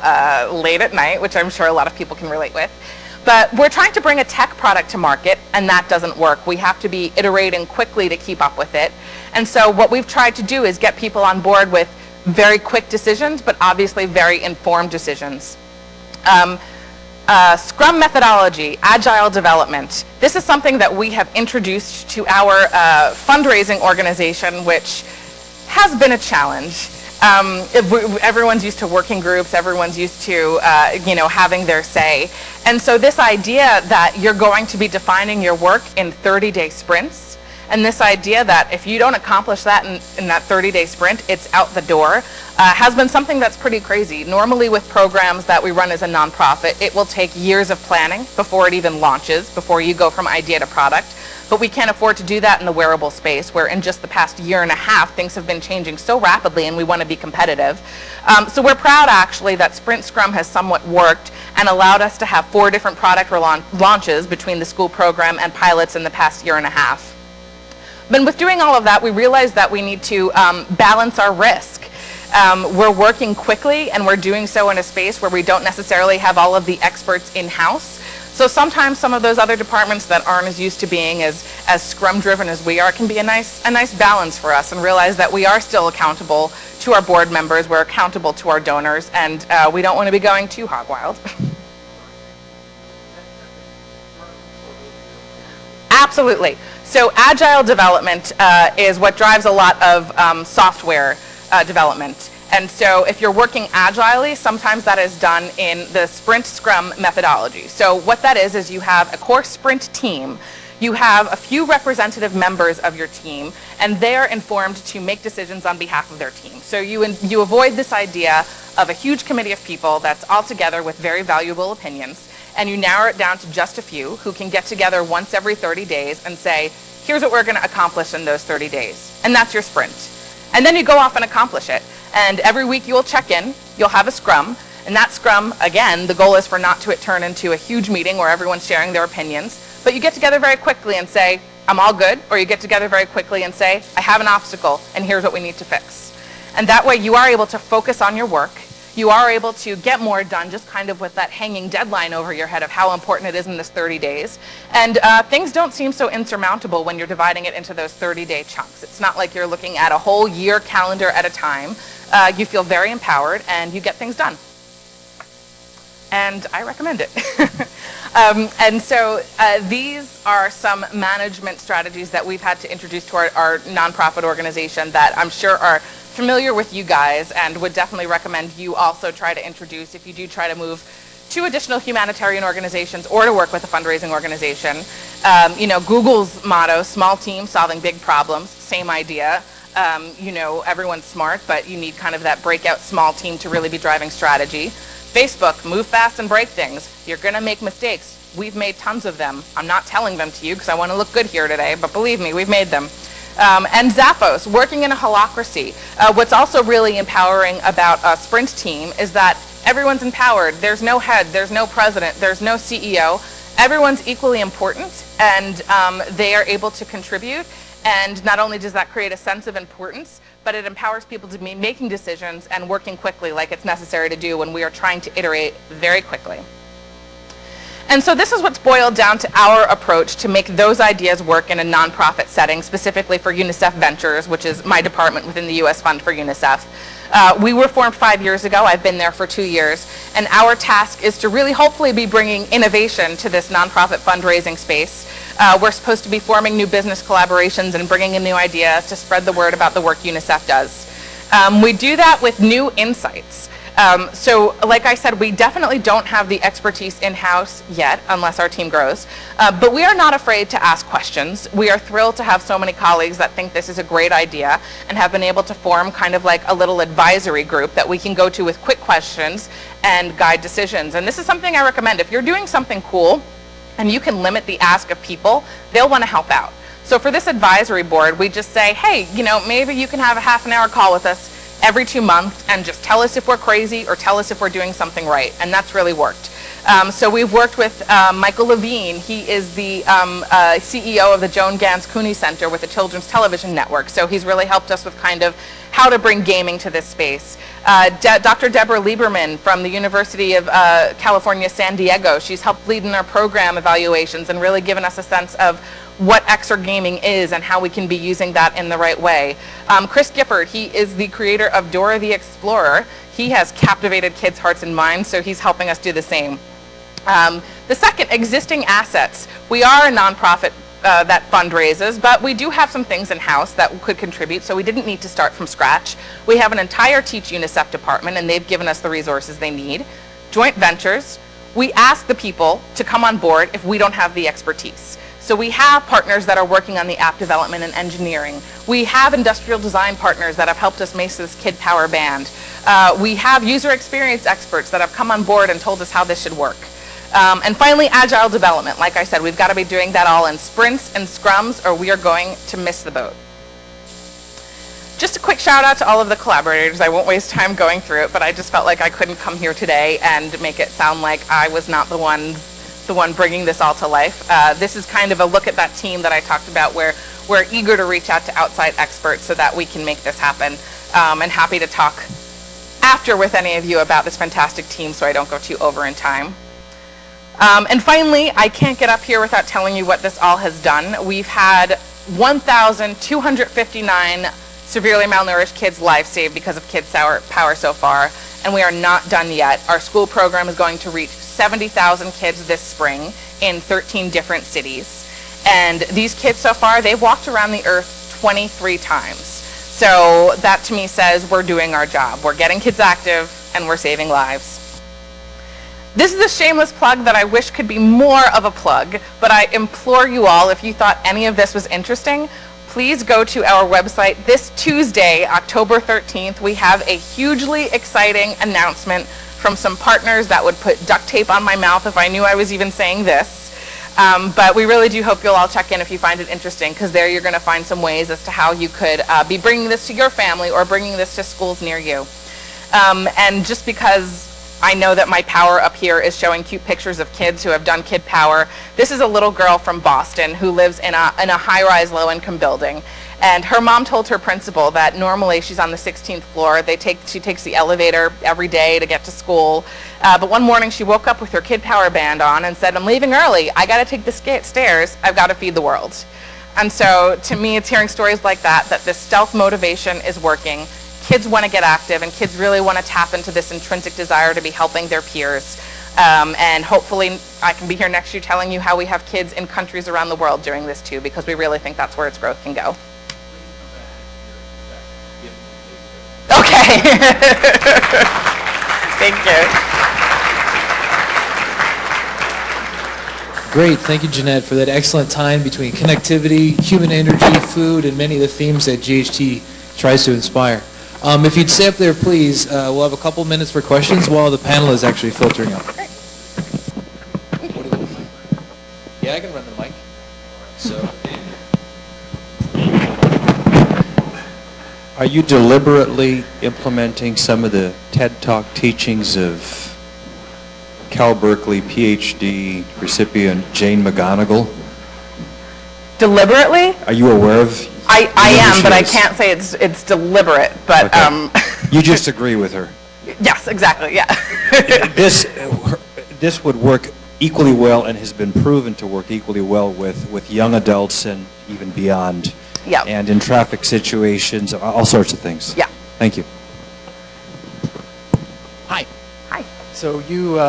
S7: late at night, which I'm sure a lot of people can relate with. But we're trying to bring a tech product to market, and that doesn't work. We have to be iterating quickly to keep up with it. And so what we've tried to do is get people on board with very quick decisions, but obviously very informed decisions. Scrum methodology, agile development. This is something that we have introduced to our fundraising organization, which has been a challenge. Everyone's used to working groups, everyone's used to having their say. And so this idea that you're going to be defining your work in 30-day sprints And this idea that if you don't accomplish that in that 30-day sprint, it's out the door, has been something that's pretty crazy. Normally with programs that we run as a nonprofit, it will take years of planning before it even launches, before you go from idea to product. But we can't afford to do that in the wearable space, where in just the past year and a half, things have been changing so rapidly and we want to be competitive. So we're proud, actually, that Sprint Scrum has somewhat worked and allowed us to have 4 different product launches between the school program and pilots in the past year and a half. But with doing all of that, we realized that we need to balance our risk. We're working quickly, and we're doing so in a space where we don't necessarily have all of the experts in-house. So sometimes some of those other departments that aren't as used to being as Scrum driven as we are can be a nice balance for us, and realize that we are still accountable to our board members, we're accountable to our donors, and we don't want to be going too hog wild. Absolutely. So agile development is what drives a lot of software development. And so if you're working agilely, sometimes that is done in the Sprint Scrum methodology. So what that is you have a core Sprint team, you have a few representative members of your team, and they're informed to make decisions on behalf of their team. So you avoid this idea of a huge committee of people that's all together with very valuable opinions, and you narrow it down to just a few who can get together once every 30 days and say, here's what we're going to accomplish in those 30 days. And that's your sprint. And then you go off and accomplish it. And every week you will check in, you'll have a scrum, and that scrum, again, the goal is for not to turn into a huge meeting where everyone's sharing their opinions, but you get together very quickly and say, I'm all good, or you get together very quickly and say, I have an obstacle, and here's what we need to fix. And that way you are able to focus on your work, you are able to get more done just kind of with that hanging deadline over your head of how important it is in this 30 days. And things don't seem so insurmountable when you're dividing it into those 30-day chunks. It's not like you're looking at a whole year calendar at a time. You feel very empowered and you get things done. And I recommend it. And so these are some management strategies that we've had to introduce to our nonprofit organization that I'm sure are familiar with you guys, and would definitely recommend you also try to introduce if you do try to move to additional humanitarian organizations or to work with a fundraising organization. You know, Google's motto, small team solving big problems, same idea. You know, everyone's smart, but you need kind of that breakout small team to really be driving strategy. Facebook, move fast and break things. You're going to make mistakes. We've made tons of them. I'm not telling them to you because I want to look good here today, but believe me, we've made them. And Zappos, working in a holacracy. What's also really empowering about a sprint team is that everyone's empowered. There's no head, there's no president, there's no CEO. Everyone's equally important, and they are able to contribute. And not only does that create a sense of importance, but it empowers people to be making decisions and working quickly like it's necessary to do when we are trying to iterate very quickly. And so this is what's boiled down to our approach to make those ideas work in a nonprofit setting, specifically for UNICEF Ventures, which is my department within the U.S. Fund for UNICEF. We were formed 5 years ago. I've been there for 2 years. And our task is to really hopefully be bringing innovation to this nonprofit fundraising space. We're supposed to be forming new business collaborations and bringing in new ideas to spread the word about the work UNICEF does. We do that with new insights. So like I said, we definitely don't have the expertise in-house yet, unless our team grows. But we are not afraid to ask questions. We are thrilled to have so many colleagues that think this is a great idea and have been able to form kind of like a little advisory group that we can go to with quick questions and guide decisions. And this is something I recommend. If you're doing something cool and you can limit the ask of people, they'll want to help out. So for this advisory board, we just say, hey, you know, maybe you can have a half-an-hour call with us every 2 months and just tell us if we're crazy or tell us if we're doing something right. And that's really worked. So we've worked with Michael Levine. He is the CEO of the Joan Gans Cooney Center with the Children's Television Network. So he's really helped us with kind of how to bring gaming to this space. Dr. Deborah Lieberman from the University of California, San Diego. She's helped lead in our program evaluations and really given us a sense of what exergaming is and how we can be using that in the right way. Chris Gifford, he is the creator of Dora the Explorer. He has captivated kids' hearts and minds, so he's helping us do the same. The second, existing assets. We are a nonprofit that fundraises, but we do have some things in-house that could contribute, so we didn't need to start from scratch. We have an entire Teach UNICEF department, and they've given us the resources they need. Joint ventures. We ask the people to come on board if we don't have the expertise. So we have partners that are working on the app development and engineering. We have industrial design partners that have helped us make this Kid Power band. We have user experience experts that have come on board and told us how this should work. And finally, agile development. Like I said, we've got to be doing that all in sprints and scrums, or we are going to miss the boat. Just a quick shout out to all of the collaborators. I won't waste time going through it, but I just felt like I couldn't come here today and make it sound like I was not the one bringing this all to life. This is kind of a look at that team that I talked about, where we're eager to reach out to outside experts so that we can make this happen. And happy to talk after with any of you about this fantastic team so I don't go too over in time. And finally, I can't get up here without telling you what this all has done. We've had 1,259 severely malnourished kids' lives saved because of Kid Power so far, and we are not done yet. Our school program is going to reach 70,000 kids this spring in 13 different cities. And these kids so far, they've walked around the earth 23 times. So that to me says we're doing our job. We're getting kids active and we're saving lives. This is a shameless plug that I wish could be more of a plug, but I implore you all, if you thought any of this was interesting, please go to our website this Tuesday, October 13th. We have a hugely exciting announcement from some partners that would put duct tape on my mouth if I knew I was even saying this. But we really do hope you'll all check in if you find it interesting, because there you're going to find some ways as to how you could be bringing this to your family or bringing this to schools near you. And just because I know that my power up here is showing cute pictures of kids who have done Kid Power. This is a little girl from Boston who lives in a high-rise, low-income building. And her mom told her principal that normally she's on the 16th floor. She takes the elevator every day to get to school. But one morning she woke up with her Kid Power band on and said, "I'm leaving early. I got to take the stairs. I've got to feed the world." And so to me, it's hearing stories like that this stealth motivation is working. Kids want to get active, and kids really want to tap into this intrinsic desire to be helping their peers. And hopefully I can be here next year telling you how we have kids in countries around the world doing this too, because we really think that's where its growth can go. Okay. Thank you.
S1: Great, thank you, Jeanette, for that excellent time between connectivity, human energy, food, and many of the themes that GHT tries to inspire. If you'd stay up there, please, we'll have a couple minutes for questions while the panel is actually filtering up.
S7: Great.
S1: Yeah, I can run the mic. So,
S12: are you deliberately implementing some of the TED Talk teachings of Cal Berkeley PhD recipient Jane McGonigal?
S7: Deliberately?
S12: Are you aware of?
S7: I am, but I can't say it's deliberate. But
S12: okay. You just agree with her.
S7: Yes, exactly. Yeah.
S12: This would work equally well, and has been proven to work equally well with young adults and even beyond.
S7: Yeah.
S12: And in traffic situations, all sorts of things.
S7: Yeah.
S12: Thank you.
S13: Hi.
S7: Hi.
S13: So you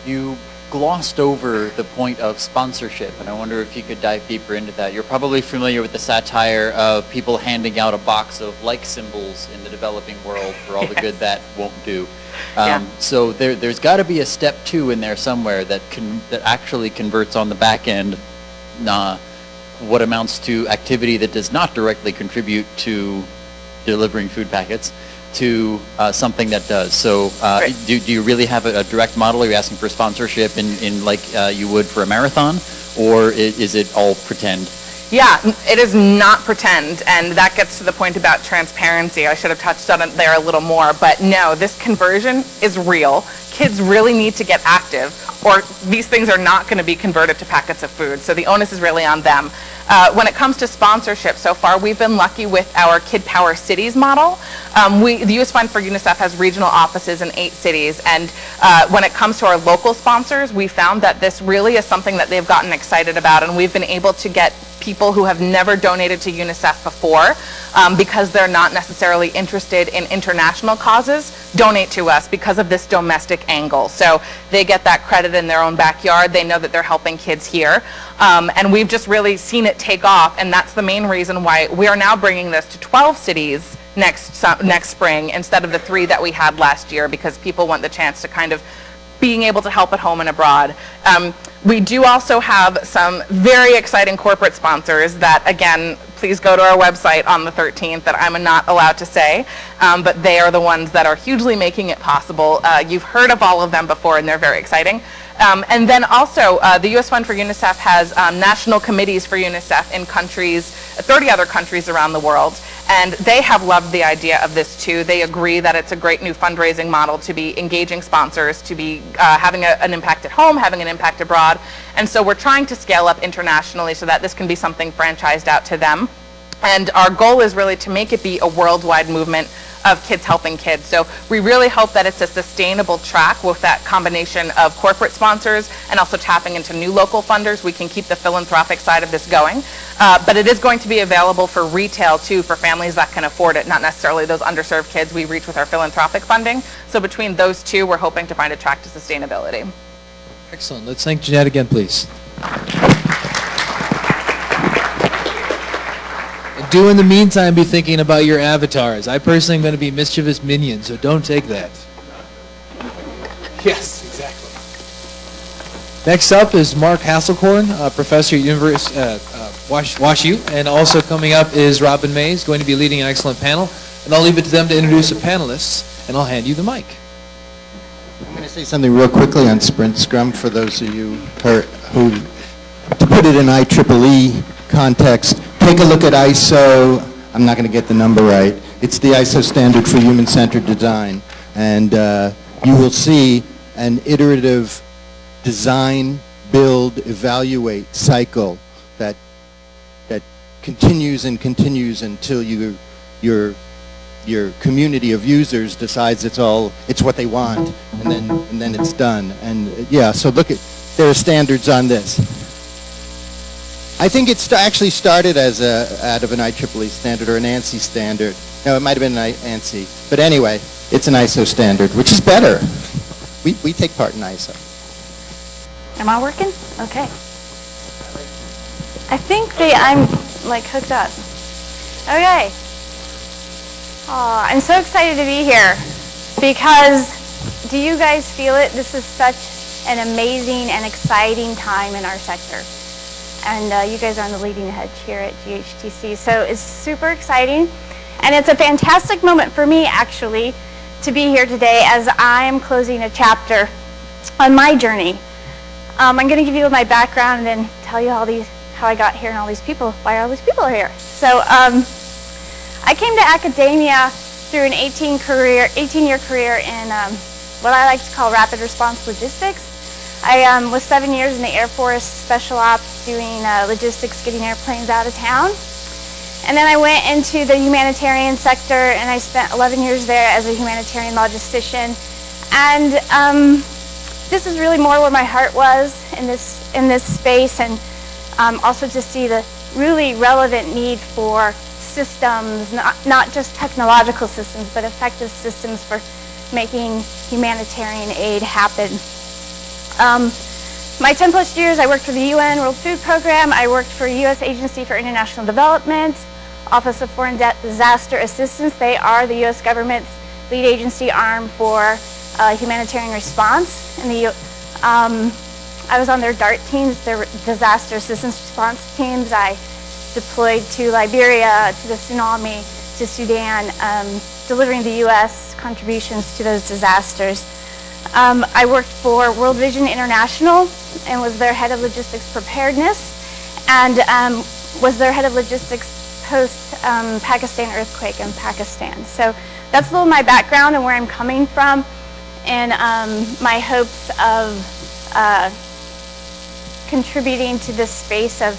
S13: you glossed over the point of sponsorship, and I wonder if you could dive deeper into that. You're probably familiar with the satire of people handing out a box of like symbols in the developing world for all the good that won't do. So there's got to be a step 2 in there somewhere that actually converts on the back end what amounts to activity that does not directly contribute to delivering food packets to something that does. So do you really have a direct model? Are you asking for sponsorship in like you would for a marathon, or is it all pretend?
S7: Yeah, it is not pretend, and that gets to the point about transparency. I should have touched on it there a little more, but no, this conversion is real. Kids really need to get active, or these things are not going to be converted to packets of food, so the onus is really on them. When it comes to sponsorship, so far we've been lucky with our Kid Power Cities model. The U.S. Fund for UNICEF has regional offices in 8 cities, and when it comes to our local sponsors, we found that this really is something that they've gotten excited about, and we've been able to get people who have never donated to UNICEF before, because they're not necessarily interested in international causes, donate to us because of this domestic angle. So they get that credit in their own backyard. They know that they're helping kids here. And we've just really seen it take off, and that's the main reason why we are now bringing this to 12 cities next spring instead of the 3 that we had last year, because people want the chance to kind of being able to help at home and abroad. We do also have some very exciting corporate sponsors that, again, please go to our website on the 13th, that I'm not allowed to say, but they are the ones that are hugely making it possible. You've heard of all of them before, and they're very exciting. And then also, the U.S. Fund for UNICEF has national committees for UNICEF in countries, 30 other countries around the world. And they have loved the idea of this too. They agree that it's a great new fundraising model to be engaging sponsors, to be having an impact at home, having an impact abroad. And so we're trying to scale up internationally so that this can be something franchised out to them. And our goal is really to make it be a worldwide movement of kids helping kids. So we really hope that it's a sustainable track with that combination of corporate sponsors and also tapping into new local funders. We can keep the philanthropic side of this going. But it is going to be available for retail too, for families that can afford it, not necessarily those underserved kids we reach with our philanthropic funding. So between those two, we're hoping to find a track to sustainability.
S1: Excellent. Let's thank Jeanette again, please. Do in the meantime be thinking about your avatars. I personally am going to be mischievous minion, so don't take that. Yes, exactly. Next up is Mark Haselkorn, professor at WashU, and also coming up is Robin Mays, going to be leading an excellent panel. And I'll leave it to them to introduce the panelists, and I'll hand you the mic.
S4: I'm going to say something real quickly on Sprint Scrum for those of you who, to put it in IEEE context, take a look at ISO. I'm not going to get the number right. It's the ISO standard for human-centered design. And you will see an iterative design, build, evaluate cycle that continues and continues until your community of users decides it's what they want, and then it's done. And yeah, so look at, there are standards on this. I think it actually started as out of an IEEE standard or an ANSI standard. No, it might have been an ANSI. But anyway, it's an ISO standard, which is better. We take part in ISO.
S14: Am I working? Okay. I think I'm like hooked up. Okay. Oh, I'm so excited to be here because do you guys feel it? This is such an amazing and exciting time in our sector. And you guys are on the leading edge here at GHTC. So it's super exciting. And it's a fantastic moment for me, actually, to be here today as I am closing a chapter on my journey. I'm going to give you my background and then tell you how I got here and why all these people are here. So I came to academia through an 18-year career in what I like to call rapid response logistics. I was 7 years in the Air Force Special Ops doing logistics, getting airplanes out of town. And then I went into the humanitarian sector and I spent 11 years there as a humanitarian logistician. And this is really more where my heart was in this space, and also to see the really relevant need for systems, not just technological systems, but effective systems for making humanitarian aid happen. My 10 plus years, I worked for the UN World Food Program. I worked for U.S. Agency for International Development, Office of Foreign Disaster Assistance. They are the U.S. government's lead agency arm for humanitarian response. I was on their DART teams, their disaster assistance response teams. I deployed to Liberia, to the tsunami, to Sudan, delivering the U.S. contributions to those disasters. I worked for World Vision International and was their head of logistics preparedness, and was their head of logistics post-Pakistan earthquake in Pakistan. So that's a little my background and where I'm coming from, and my hopes of contributing to this space of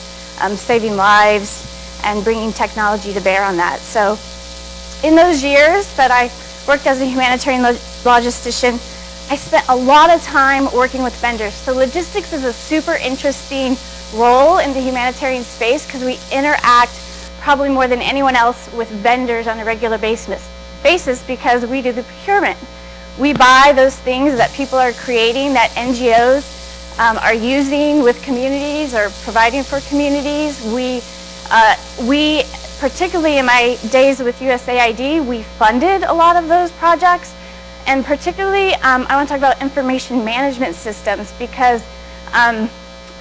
S14: saving lives and bringing technology to bear on that. So in those years that I worked as a humanitarian logistician, I spent a lot of time working with vendors. So logistics is a super interesting role in the humanitarian space because we interact probably more than anyone else with vendors on a regular basis because we do the procurement. We buy those things that people are creating, that NGOs are using with communities or providing for communities. We particularly in my days with USAID, we funded a lot of those projects. And particularly, I want to talk about information management systems because I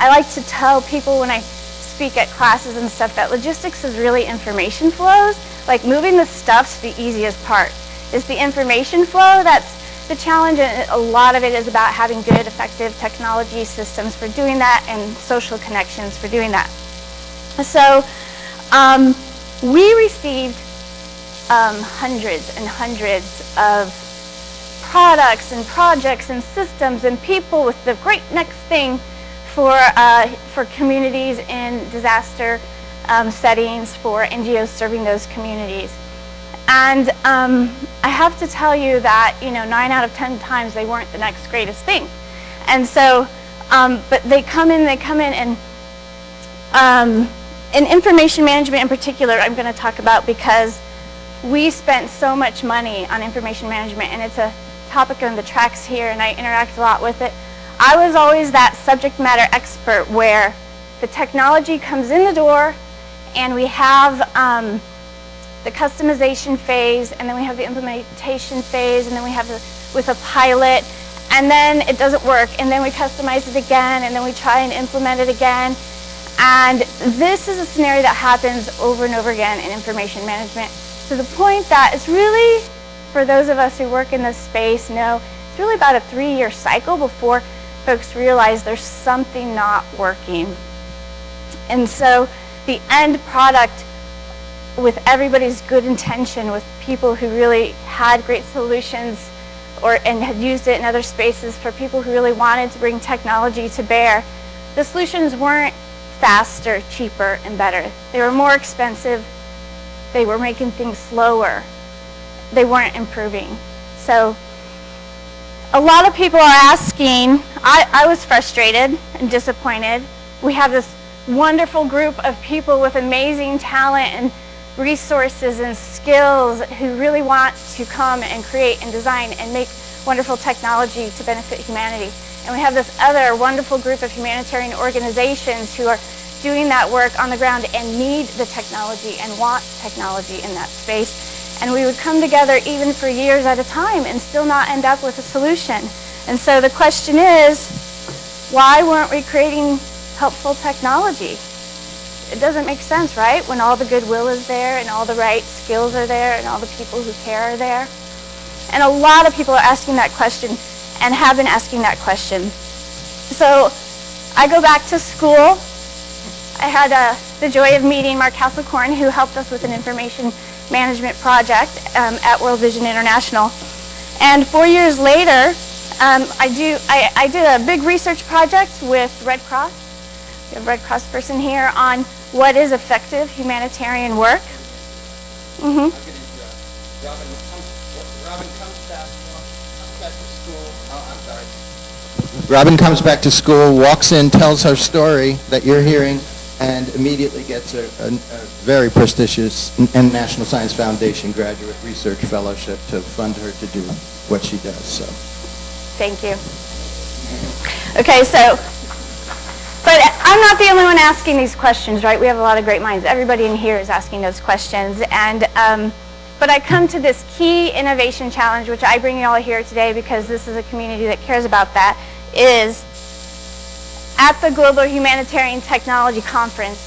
S14: like to tell people when I speak at classes and stuff that logistics is really information flows. Like moving the stuff's the easiest part. It's the information flow that's the challenge, and a lot of it is about having good, effective technology systems for doing that and social connections for doing that. So we received hundreds and hundreds of products and projects and systems and people with the great next thing for communities in disaster settings, for NGOs serving those communities. And I have to tell you that 9 out of 10 times they weren't the next greatest thing. And so, but they come in and in information management in particular, I'm going to talk about because we spent so much money on information management, and it's a topic on the tracks here, and I interact a lot with it. I was always that subject matter expert where the technology comes in the door, and we have the customization phase, and then we have the implementation phase, and then we have with a pilot, and then it doesn't work, and then we customize it again, and then we try and implement it again. And this is a scenario that happens over and over again in information management, to the point that it's really, for those of us who work in this space, know it's really about a 3-year cycle before folks realize there's something not working. And so the end product, with everybody's good intention, with people who really had great solutions and had used it in other spaces, for people who really wanted to bring technology to bear, the solutions weren't faster, cheaper, and better. They were more expensive. They were making things slower. They weren't improving. So a lot of people are asking, I was frustrated and disappointed. We have this wonderful group of people with amazing talent and resources and skills who really want to come and create and design and make wonderful technology to benefit humanity. And we have this other wonderful group of humanitarian organizations who are doing that work on the ground and need the technology and want technology in that space. And we would come together even for years at a time and still not end up with a solution. And so the question is, why weren't we creating helpful technology? It doesn't make sense, right? When all the goodwill is there and all the right skills are there and all the people who care are there. And a lot of people are asking that question and have been asking that question. So I go back to school. I had the joy of meeting Mark Haselkorn, who helped us with an information management project at World Vision International. And 4 years later, I did a big research project with Red Cross. We have a Red Cross person here on what is effective humanitarian work.
S4: Robin comes back to school. Oh, I'm sorry. Robin comes back to school, walks in, tells her story that you're hearing, and immediately gets a very prestigious National Science Foundation graduate research fellowship to fund her to do what she does. So,
S14: thank you. Okay, so. But I'm not the only one asking these questions, right? We have a lot of great minds. Everybody in here is asking those questions. And, but I come to this key innovation challenge, which I bring you all here today because this is a community that cares about that, is at the Global Humanitarian Technology Conference,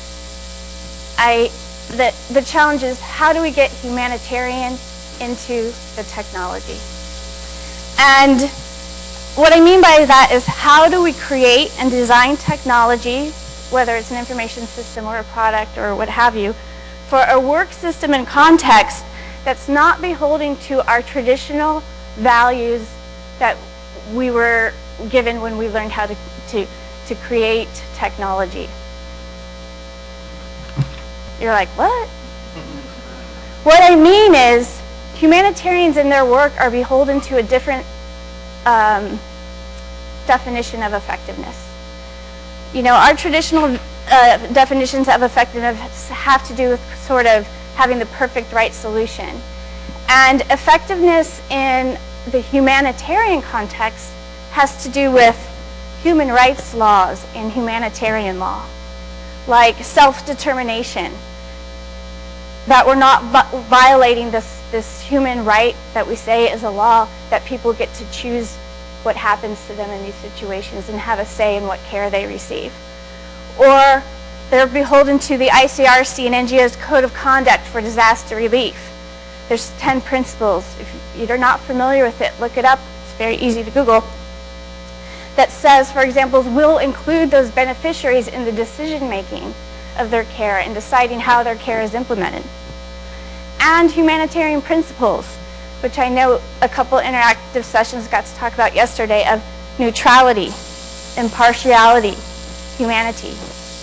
S14: the challenge is, how do we get humanitarian into the technology? And what I mean by that is, how do we create and design technology, whether it's an information system or a product or what have you, for a work system and context that's not beholden to our traditional values that we were given when we learned how to create technology. You're like, what? What I mean is, humanitarians in their work are beholden to a different definition of effectiveness. You know, our traditional definitions of effectiveness have to do with sort of having the perfect right solution. And effectiveness in the humanitarian context has to do with human rights laws and humanitarian law, like self-determination, that we're not violating this human right that we say is a law, that people get to choose what happens to them in these situations and have a say in what care they receive. Or they're beholden to the ICRC and NGO's Code of Conduct for Disaster Relief. There's 10 principles. If you're not familiar with it, look it up. It's very easy to Google. That says, for example, we'll include those beneficiaries in the decision-making of their care and deciding how their care is implemented. And humanitarian principles, which I know a couple interactive sessions got to talk about yesterday, of neutrality, impartiality, humanity.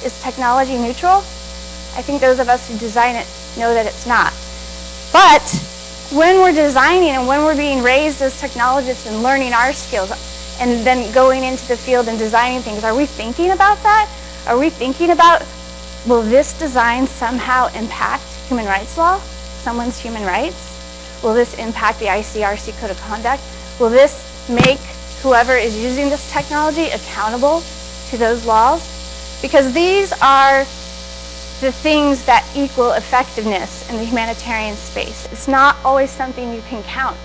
S14: Is technology neutral? I think those of us who design it know that it's not. But when we're designing and when we're being raised as technologists and learning our skills and then going into the field and designing things, are we thinking about that? Are we thinking about, will this design somehow impact human rights law, someone's human rights? Will this impact the ICRC Code of Conduct? Will this make whoever is using this technology accountable to those laws? Because these are the things that equal effectiveness in the humanitarian space. It's not always something you can count,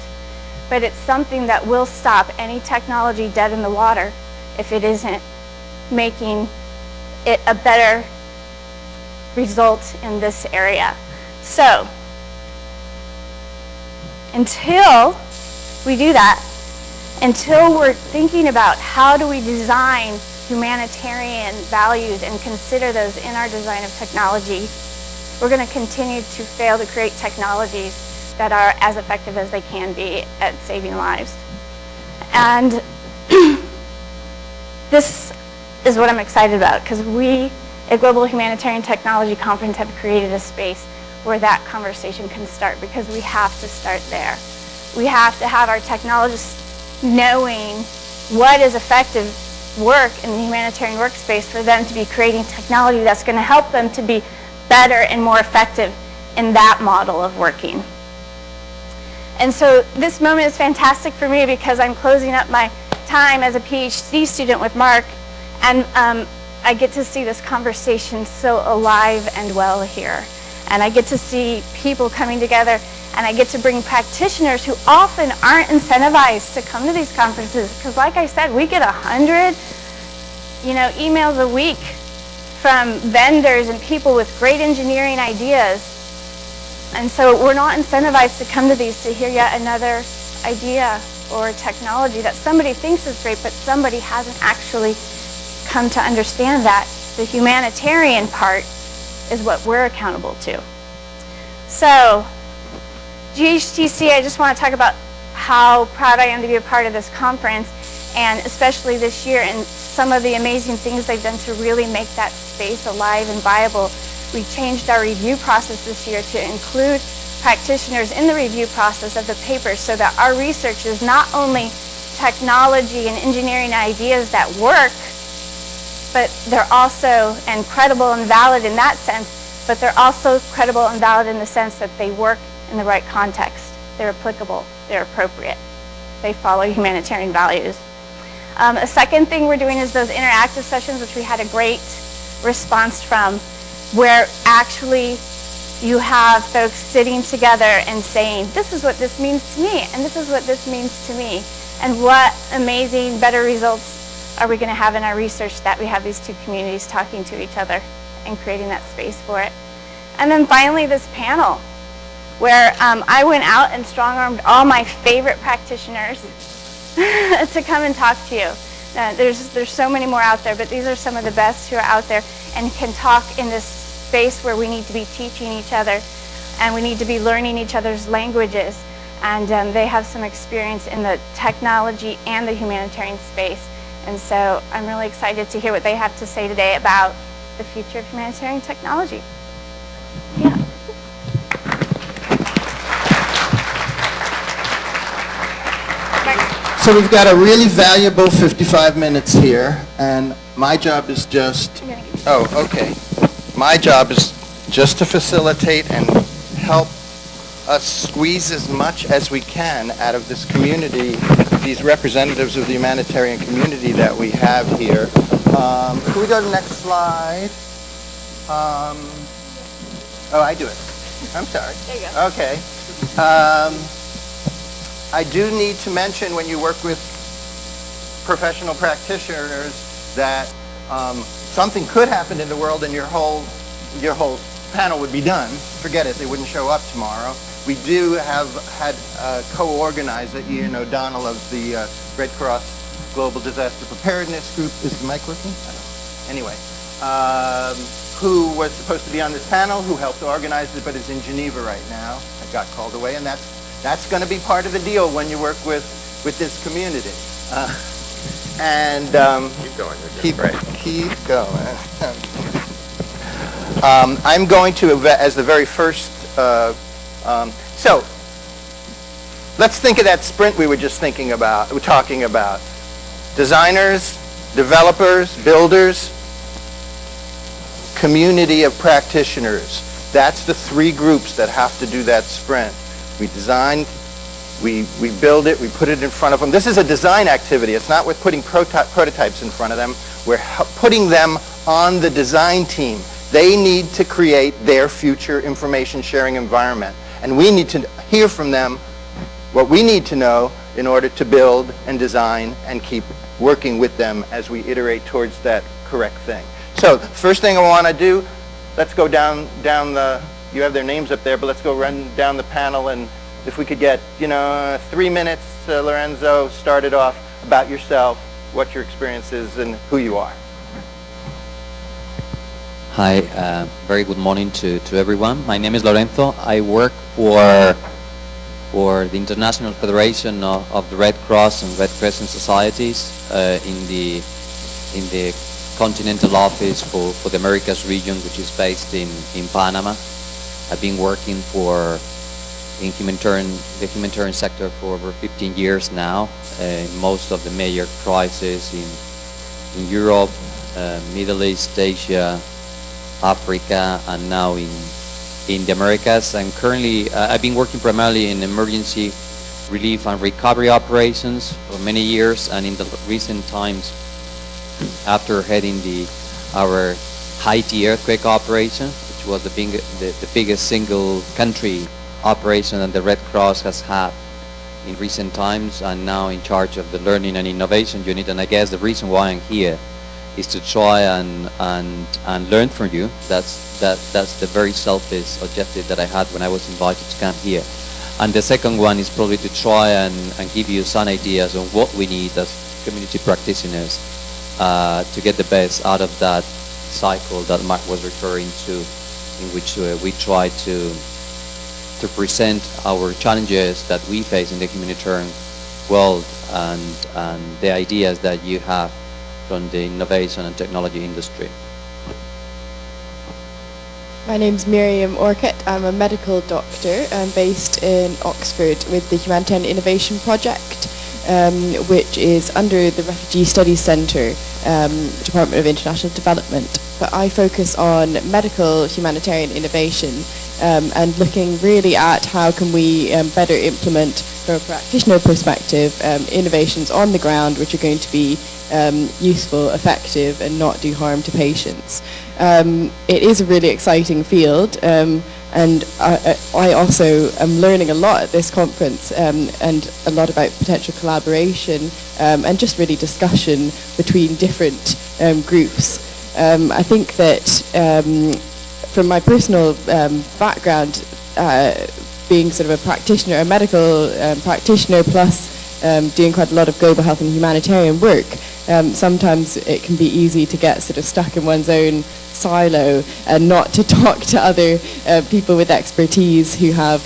S14: but it's something that will stop any technology dead in the water if it isn't making it a better result in this area. So, until we do that, until we're thinking about how do we design humanitarian values and consider those in our design of technology, we're going to continue to fail to create technologies that are as effective as they can be at saving lives. And this is what I'm excited about, because we at Global Humanitarian Technology Conference have created a space where that conversation can start, because we have to start there. We have to have our technologists knowing what is effective work in the humanitarian workspace for them to be creating technology that's going to help them to be better and more effective in that model of working. And so this moment is fantastic for me because I'm closing up my time as a PhD student with Mark, and I get to see this conversation so alive and well here. And I get to see people coming together, and I get to bring practitioners who often aren't incentivized to come to these conferences, because like I said, we get 100 emails a week from vendors and people with great engineering ideas. And so we're not incentivized to come to these to hear yet another idea or technology that somebody thinks is great, but somebody hasn't actually come to understand that the humanitarian part is what we're accountable to. So, GHTC, I just want to talk about how proud I am to be a part of this conference, and especially this year, and some of the amazing things they've done to really make that space alive and viable. We changed our review process this year to include practitioners in the review process of the papers, so that our research is not only technology and engineering ideas that work, but they're also credible and valid in that sense, but they're also credible and valid in the sense that they work in the right context. They're applicable, they're appropriate, they follow humanitarian values. A second thing we're doing is those interactive sessions, which we had a great response from, where actually you have folks sitting together and saying, this is what this means to me, and this is what this means to me, and what amazing, better results are we going to have in our research that we have these two communities talking to each other and creating that space for it. And then finally, this panel, where I went out and strong-armed all my favorite practitioners to come and talk to you. There's so many more out there, but these are some of the best who are out there and can talk in this space where we need to be teaching each other and we need to be learning each other's languages. And they have some experience in the technology and the humanitarian space. And so I'm really excited to hear what they have to say today about the future of humanitarian technology. Yeah.
S4: So we've got a really valuable 55 minutes here, and my job is just, my job is just to facilitate and help us squeeze as much as we can out of this community, these representatives of the humanitarian community that we have here. Can we go to the next slide? Oh, I do it. I'm sorry.
S14: There you go.
S4: Okay. I do need to mention when you work with professional practitioners that something could happen in the world and your whole panel would be done. Forget it, they wouldn't show up tomorrow. We do have had co-organizer Ian O'Donnell of the Red Cross Global Disaster Preparedness Group. Is the mic working? I don't know. Anyway, who was supposed to be on this panel, who helped organize it, but is in Geneva right now. I got called away, and that's going to be part of the deal when you work with this community. Keep going. Keep going. I'm going to, as the very first, so let's think of that sprint we were just talking about. Designers, developers, builders, community of practitioners. That's the three groups that have to do that sprint. We design, we build it, we put it in front of them. This is a design activity. It's not with putting prototypes in front of them. We're putting them on the design team. They need to create their future information sharing environment. And we need to hear from them what we need to know in order to build and design and keep working with them as we iterate towards that correct thing. So first thing I want to do, let's go down the, you have their names up there, but let's go run down the panel, and if we could get, 3 minutes, Lorenzo, start it off about yourself, what your experience is, and who you are.
S15: Hi, very good morning to everyone. My name is Lorenzo. I work for the International Federation of the Red Cross and Red Crescent Societies in the Continental Office for the Americas region, which is based in Panama. I've been working in the humanitarian sector for over 15 years now, in most of the major crises in Europe, Middle East, Asia, Africa, and now in the Americas. And currently, I've been working primarily in emergency relief and recovery operations for many years, and in the recent times, after heading our Haiti earthquake operation, which was the biggest single country operation that the Red Cross has had in recent times, and now in charge of the learning and innovation unit. And I guess the reason why I'm here is to try and learn from you. That's the very selfish objective that I had when I was invited to come here. And the second one is probably to try and give you some ideas on what we need as community practitioners to get the best out of that cycle that Mark was referring to, in which we try to present our challenges that we face in the humanitarian world and the ideas that you have from the innovation and technology industry.
S5: My name's Miriam Orcutt. I'm a medical doctor. I'm based in Oxford with the Humanitarian Innovation Project, which is under the Refugee Studies Centre, Department of International Development. But I focus on medical humanitarian innovation and looking really at how can we better implement, from a practitioner perspective, innovations on the ground which are going to be useful, effective, and not do harm to patients. It is a really exciting field, and I also am learning a lot at this conference, and a lot about potential collaboration and just really discussion between different groups. I think that from my personal background, being sort of a practitioner, a medical practitioner, plus doing quite a lot of global health and humanitarian work, sometimes it can be easy to get sort of stuck in one's own silo and not to talk to other people with expertise who have,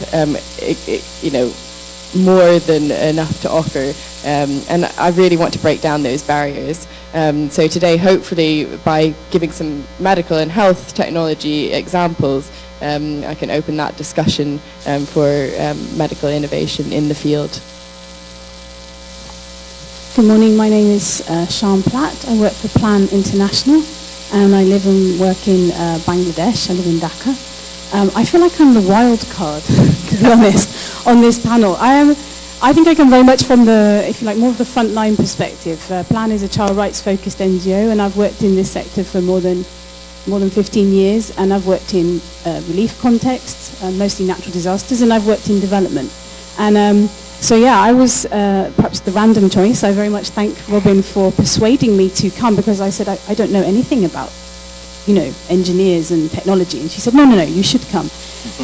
S5: more than enough to offer. And I really want to break down those barriers. So today, hopefully, by giving some medical and health technology examples, I can open that discussion for medical innovation in the field.
S6: Good morning, my name is Sian Platt. I work for Plan International, and I live and work in Bangladesh. I live in Dhaka. I feel like I'm the wild card, to be honest, on this panel. I think I come very much from the, if you like, more of the frontline perspective. Plan is a child rights focused NGO, and I've worked in this sector for more than more than 15 years, and I've worked in relief contexts, mostly natural disasters, and I've worked in development. And so yeah, I was perhaps the random choice. I very much thank Robin for persuading me to come, because I said, I don't know anything about, engineers and technology. And she said, no, you should come.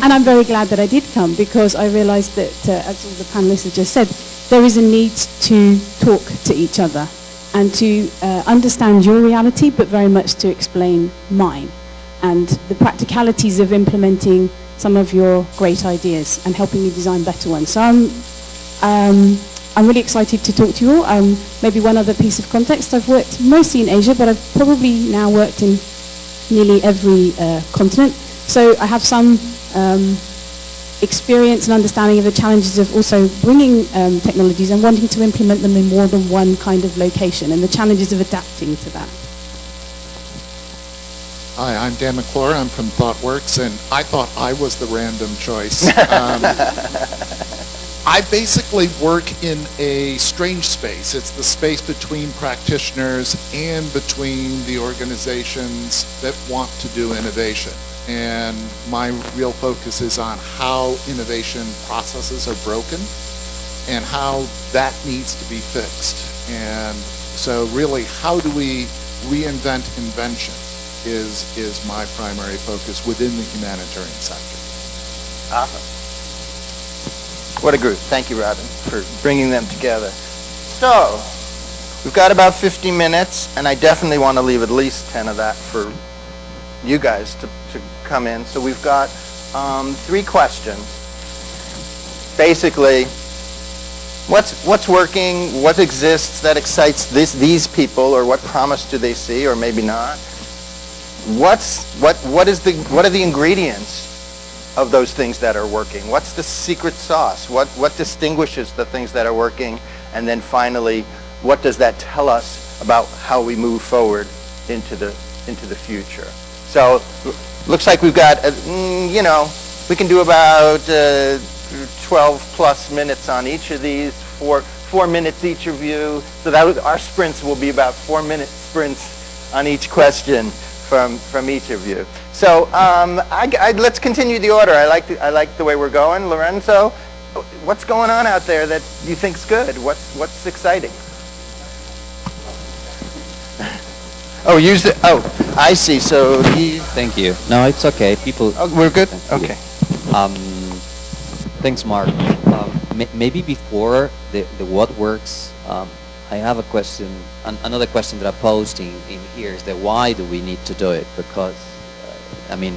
S6: And I'm very glad that I did come, because I realized that, as all the panelists have just said, there is a need to talk to each other and to understand your reality, but very much to explain mine and the practicalities of implementing some of your great ideas and helping me design better ones. So I'm really excited to talk to you all. Maybe one other piece of context, I've worked mostly in Asia, but I've probably now worked in nearly every continent. So I have some experience and understanding of the challenges of also bringing technologies and wanting to implement them in more than one kind of location, and the challenges of adapting to that.
S2: Hi, I'm Dan McClure. I'm from ThoughtWorks, and I thought I was the random choice. I basically work in a strange space. It's the space between practitioners and between the organizations that want to do innovation. And my real focus is on how innovation processes are broken and how that needs to be fixed. And so really, how do we reinvent invention is my primary focus within the humanitarian sector.
S4: Awesome. What a group. Thank you, Robin, for bringing them together. So, we've got about 50 minutes, and I definitely want to leave at least 10 of that for you guys to come in. So we've got 3 questions. Basically, what's working, what exists that excites these people, or what promise do they see, or maybe not? What are the ingredients of those things that are working? What's the secret sauce? What distinguishes the things that are working? And then finally, what does that tell us about how we move forward into the future? So, looks like we've got, we can do about 12 plus minutes on each of these, 4 minutes each of you. So that our sprints will be about 4-minute sprints on each question from each of you. So let's continue the order. I like the way we're going. Lorenzo, what's going on out there that you think's good? What's exciting? Oh, I see. So
S15: Thank you. No, it's okay. People.
S4: Oh, we're good. Okay.
S15: Thanks, Mark. Maybe before the what works, I have a question. Another question that I posed in here is that why do we need to do it? Because it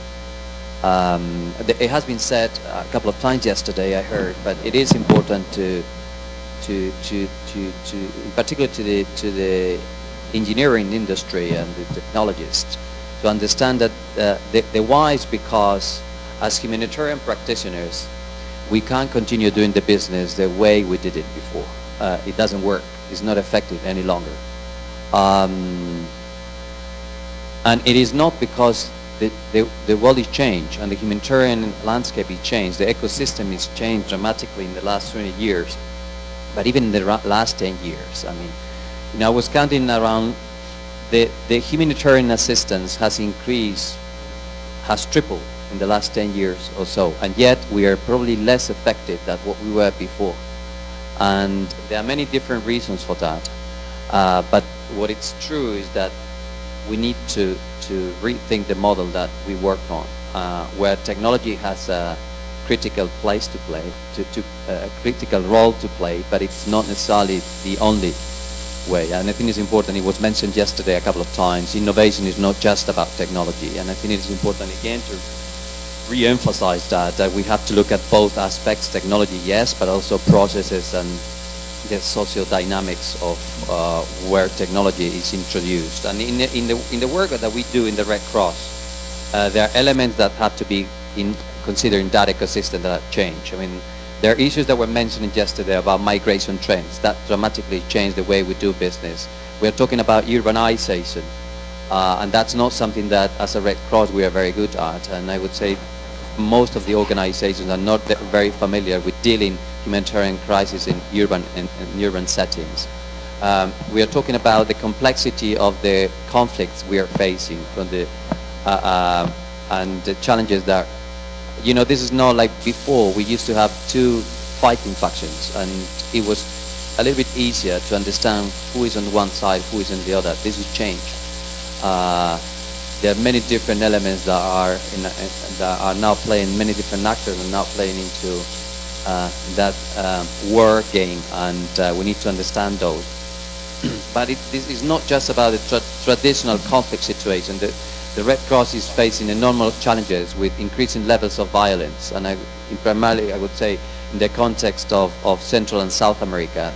S15: has been said a couple of times yesterday, I heard, but it is important to particularly to the engineering industry and the technologists to understand that the why is because as humanitarian practitioners we can't continue doing the business the way we did it before. It doesn't work. It's not effective any longer. And it is not because the world is changed and the humanitarian landscape is changed. The ecosystem is changed dramatically in the last 20 years, but even in the last 10 years. I was counting around the humanitarian assistance has tripled in the last 10 years or so, and yet we are probably less effective than what we were before. And there are many different reasons for that. But what is true is that we need to rethink the model that we worked on, where technology has a critical place to play, a critical role to play, but it's not necessarily the only way. And I think it's important, it was mentioned yesterday a couple of times, innovation is not just about technology. And I think it's important again to re-emphasize that we have to look at both aspects, technology, yes, but also processes and the socio-dynamics of where technology is introduced. And in the work that we do in the Red Cross, there are elements that have to be considered in that ecosystem that change. There are issues that were mentioned yesterday about migration trends that dramatically change the way we do business. We're talking about urbanization, and that's not something that as a Red Cross we are very good at. And I would say most of the organizations are not very familiar with dealing humanitarian crisis in urban settings. We are talking about the complexity of the conflicts we are facing, from the and the challenges that, you know, this is not like before. We used to have two fighting factions, and it was a little bit easier to understand who is on one side, who is on the other. This has changed. There are many different elements that are now playing, many different actors are now playing into that war game, and we need to understand those. But this is not just about the traditional conflict situation. The Red Cross is facing enormous challenges with increasing levels of violence, and primarily I would say in the context of Central and South America,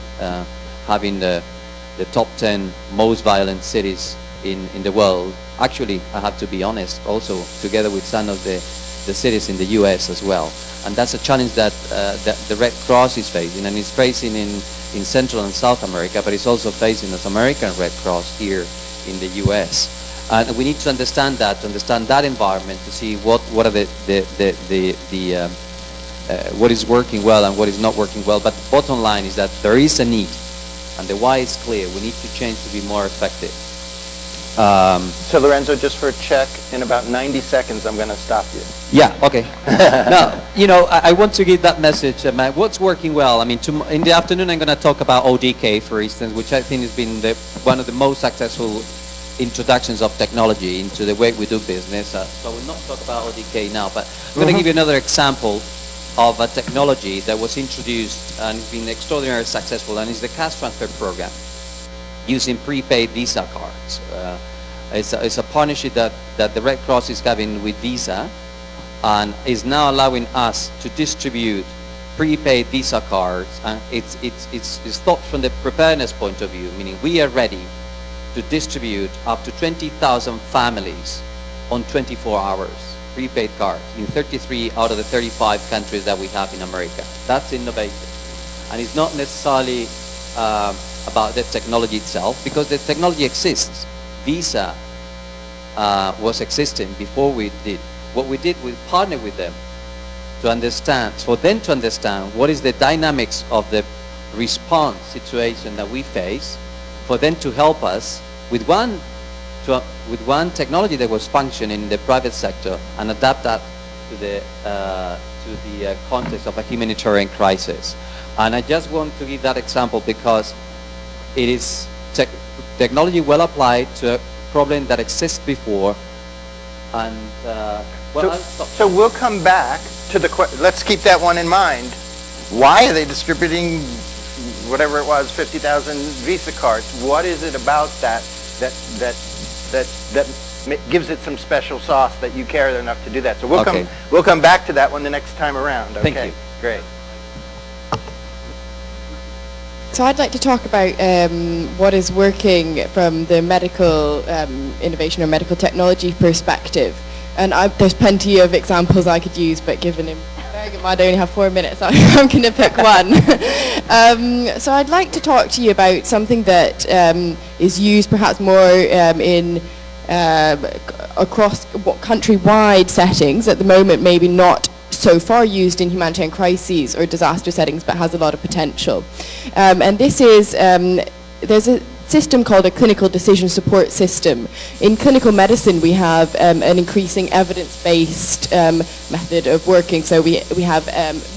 S15: having the top 10 most violent cities in the world. Actually, I have to be honest, also together with some of the cities in the US as well. And that's a challenge that the Red Cross is facing, and it's facing in Central and South America, but it's also facing as American Red Cross here in the US. And we need to understand that environment to see what are what is working well and what is not working well. But the bottom line is that there is a need, and the why is clear. We need to change to be more effective.
S4: So Lorenzo, just for a check, in about 90 seconds, I'm going to stop you.
S15: Yeah, okay. Now, you know, I want to give that message. What's working well? I mean, in the afternoon, I'm going to talk about ODK, for instance, which I think has been one of the most successful introductions of technology into the way we do business. So I will not talk about ODK now, but I'm going to give you another example of a technology that was introduced and has been extraordinarily successful, and it's the cash transfer program using prepaid Visa cards. It's a partnership that the Red Cross is having with Visa, and is now allowing us to distribute prepaid Visa cards. And it's thought from the preparedness point of view, meaning we are ready to distribute up to 20,000 families on 24 hours, prepaid cards, in 33 out of the 35 countries that we have in America. That's innovative. And it's not necessarily about the technology itself, because the technology exists. Visa was existing before we did. What we did, we partnered with them to understand, for them to understand what is the dynamics of the response situation that we face, for them to help us with one technology that was functioning in the private sector and adapt that to the context of a humanitarian crisis. And I just want to give that example because it is technology well applied to a problem that exists before. And
S4: so we'll come back to the question. Let's keep that one in mind. Why are they distributing whatever it was, 50,000 Visa cards? What is it about that gives it some special sauce that you care enough to do that? So we'll come back to that one the next time around. Okay.
S15: Thank you.
S4: Great.
S5: So I'd like to talk about what is working from the medical innovation or medical technology perspective. And there's plenty of examples I could use, but given him bearing in mind I only have 4 minutes, I'm going to pick one. So I'd like to talk to you about something that is used perhaps more in across countrywide settings at the moment, maybe not so far used in humanitarian crises or disaster settings, but has a lot of potential. And this is, there's a system called a clinical decision support system. In clinical medicine, we have an increasing evidence-based method of working. So we have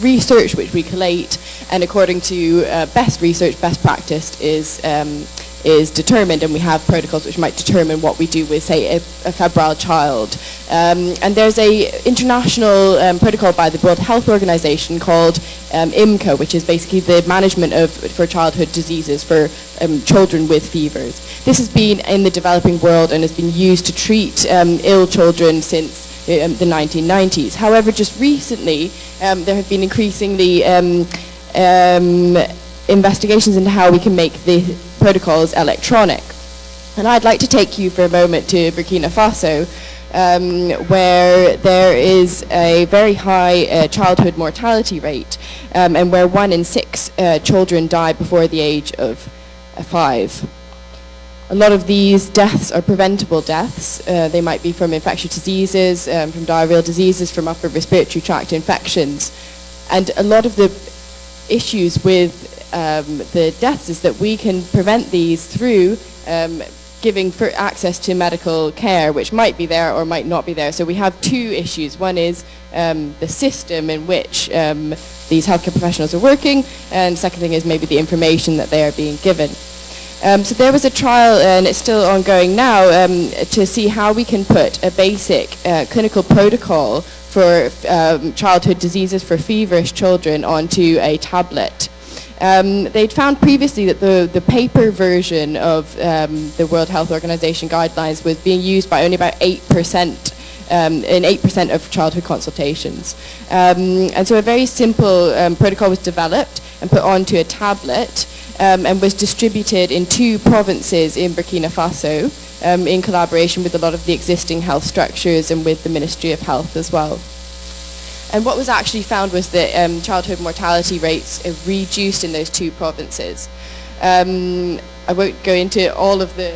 S5: research which we collate, and according to best research, best practice is determined, and we have protocols which might determine what we do with, say, a febrile child. And there's a international protocol by the World Health Organization called IMCA, which is basically the management for childhood diseases for children with fevers. This has been in the developing world and has been used to treat ill children since the 1990s. However, just recently, there have been increasingly investigations into how we can make the protocols electronic. And I'd like to take you for a moment to Burkina Faso, where there is a very high childhood mortality rate, and where 1 in 6 children die before the age of 5. A lot of these deaths are preventable deaths. They might be from infectious diseases, from diarrheal diseases, from upper respiratory tract infections. And a lot of the issues with the deaths is that we can prevent these through giving for access to medical care, which might be there or might not be there. So we have two issues. One is the system in which these healthcare professionals are working, and second thing is maybe the information that they are being given. So there was a trial, and it's still ongoing now, to see how we can put a basic clinical protocol for childhood diseases for feverish children onto a tablet. They'd found previously that the paper version of the World Health Organization guidelines was being used by only about 8%, in 8% of childhood consultations. And so a very simple protocol was developed and put onto a tablet and was distributed in 2 provinces in Burkina Faso in collaboration with a lot of the existing health structures and with the Ministry of Health as well. And what was actually found was that childhood mortality rates reduced in those 2 provinces. I won't go into all of the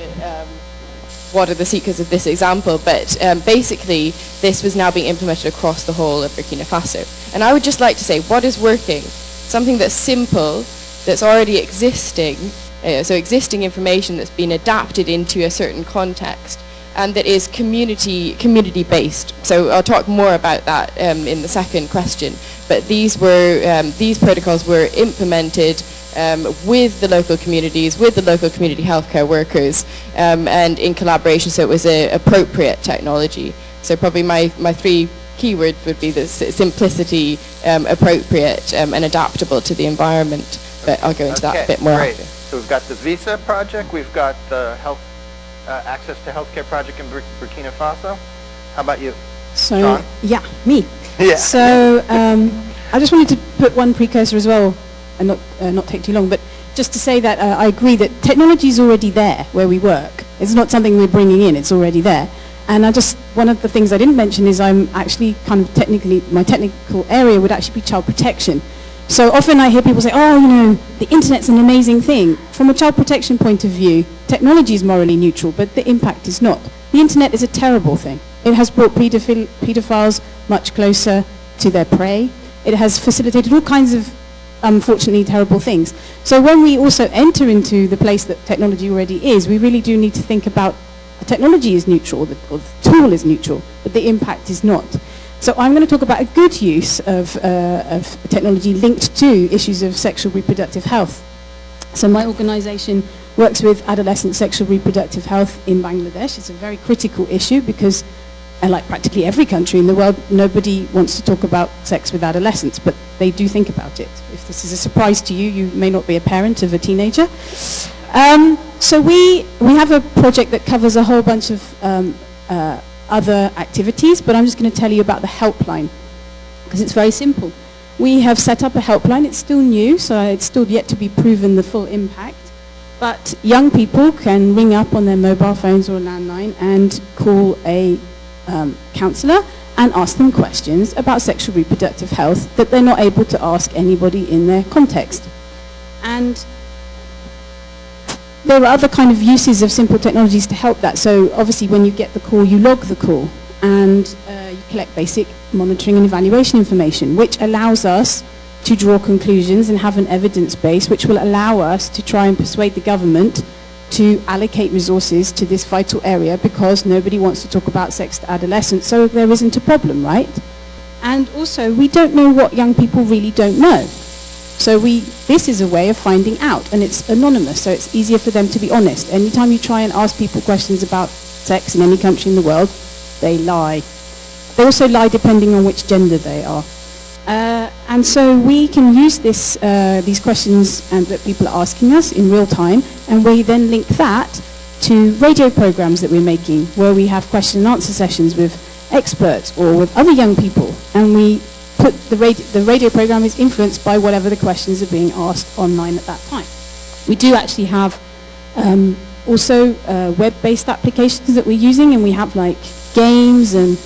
S5: what are the secrets of this example, but basically this was now being implemented across the whole of Burkina Faso. And I would just like to say, what is working? Something that's simple, that's already existing, so existing information that's been adapted into a certain context, and that is community-based. So I'll talk more about that in the second question. But these protocols were implemented with the local communities, with the local community healthcare workers, and in collaboration, so it was an appropriate technology. So probably my 3 keywords would be the simplicity, appropriate, and adaptable to the environment. But I'll go into that a bit more.
S16: Great. So we've got the visa project, we've got the health access to healthcare project in Burkina Faso. How about you,
S6: So,
S16: Sean?
S6: yeah, me.
S16: Yeah.
S6: So I just wanted to put one precursor as well, and not take too long, but just to say that I agree that technology is already there where we work. It's not something we're bringing in, it's already there. And one of the things I didn't mention is I'm actually kind of my technical area would actually be child protection. So often I hear people say, oh, you know, the internet's an amazing thing. From a child protection point of view, technology is morally neutral, but the impact is not. The internet is a terrible thing. It has brought pedophiles much closer to their prey. It has facilitated all kinds of, unfortunately, terrible things. So when we also enter into the place that technology already is, we really do need to think about the technology is neutral, or the tool is neutral, but the impact is not. So I'm going to talk about a good use of technology linked to issues of sexual reproductive health. So my organization works with adolescent sexual reproductive health in Bangladesh. It's a very critical issue because, like practically every country in the world, nobody wants to talk about sex with adolescents, but they do think about it. If this is a surprise to you, you may not be a parent of a teenager. So we have a project that covers a whole bunch of other activities, but I'm just going to tell you about the helpline because it's very simple. We have set up a helpline. It's still new, so it's still yet to be proven the full impact. But young people can ring up on their mobile phones or landline and call a counsellor and ask them questions about sexual reproductive health that they're not able to ask anybody in their context. And there are other kind of uses of simple technologies to help that. So obviously when you get the call, you log the call and you collect basic monitoring and evaluation information, which allows us to draw conclusions and have an evidence base, which will allow us to try and persuade the government to allocate resources to this vital area because nobody wants to talk about sex to adolescents, so there isn't a problem, right? And also, we don't know what young people really don't know. So this is a way of finding out, and it's anonymous, so it's easier for them to be honest. Anytime you try and ask people questions about sex in any country in the world, they lie. They also lie depending on which gender they are. And so we can use these questions that people are asking us in real time, and we then link that to radio programs that we're making, where we have question and answer sessions with experts or with other young people, and we put the radio program is influenced by whatever the questions are being asked online at that time. We do actually have also web-based applications that we're using, and we have like games and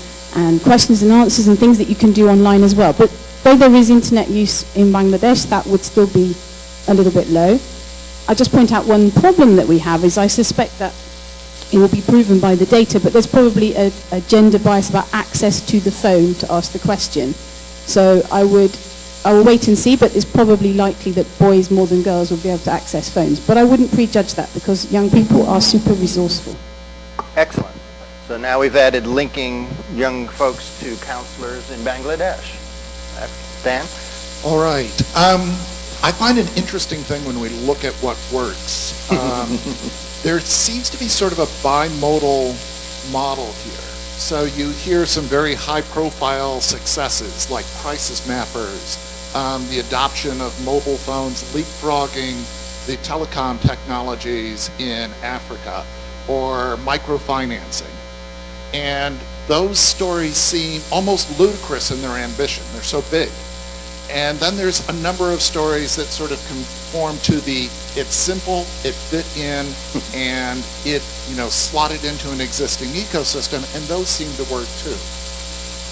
S6: questions and answers and things that you can do online as well. But though there is internet use in Bangladesh, that would still be a little bit low. I'll just point out one problem that we have is I suspect that it will be proven by the data, but there's probably a gender bias about access to the phone to ask the question. So I would I will wait and see, but it's probably likely that boys more than girls will be able to access phones. But I wouldn't prejudge that because young people are super resourceful.
S16: Excellent. So now we've added linking young folks to counselors in Bangladesh. Dan?
S2: All right. I find an interesting thing when we look at what works. There seems to be sort of a bimodal model here. So you hear some very high-profile successes like crisis mappers, the adoption of mobile phones, leapfrogging the telecom technologies in Africa, or microfinancing. And those stories seem almost ludicrous in their ambition. They're so big. And then there's a number of stories that sort of conform to the, it's simple, it fit in, and it, slotted into an existing ecosystem, and those seem to work too.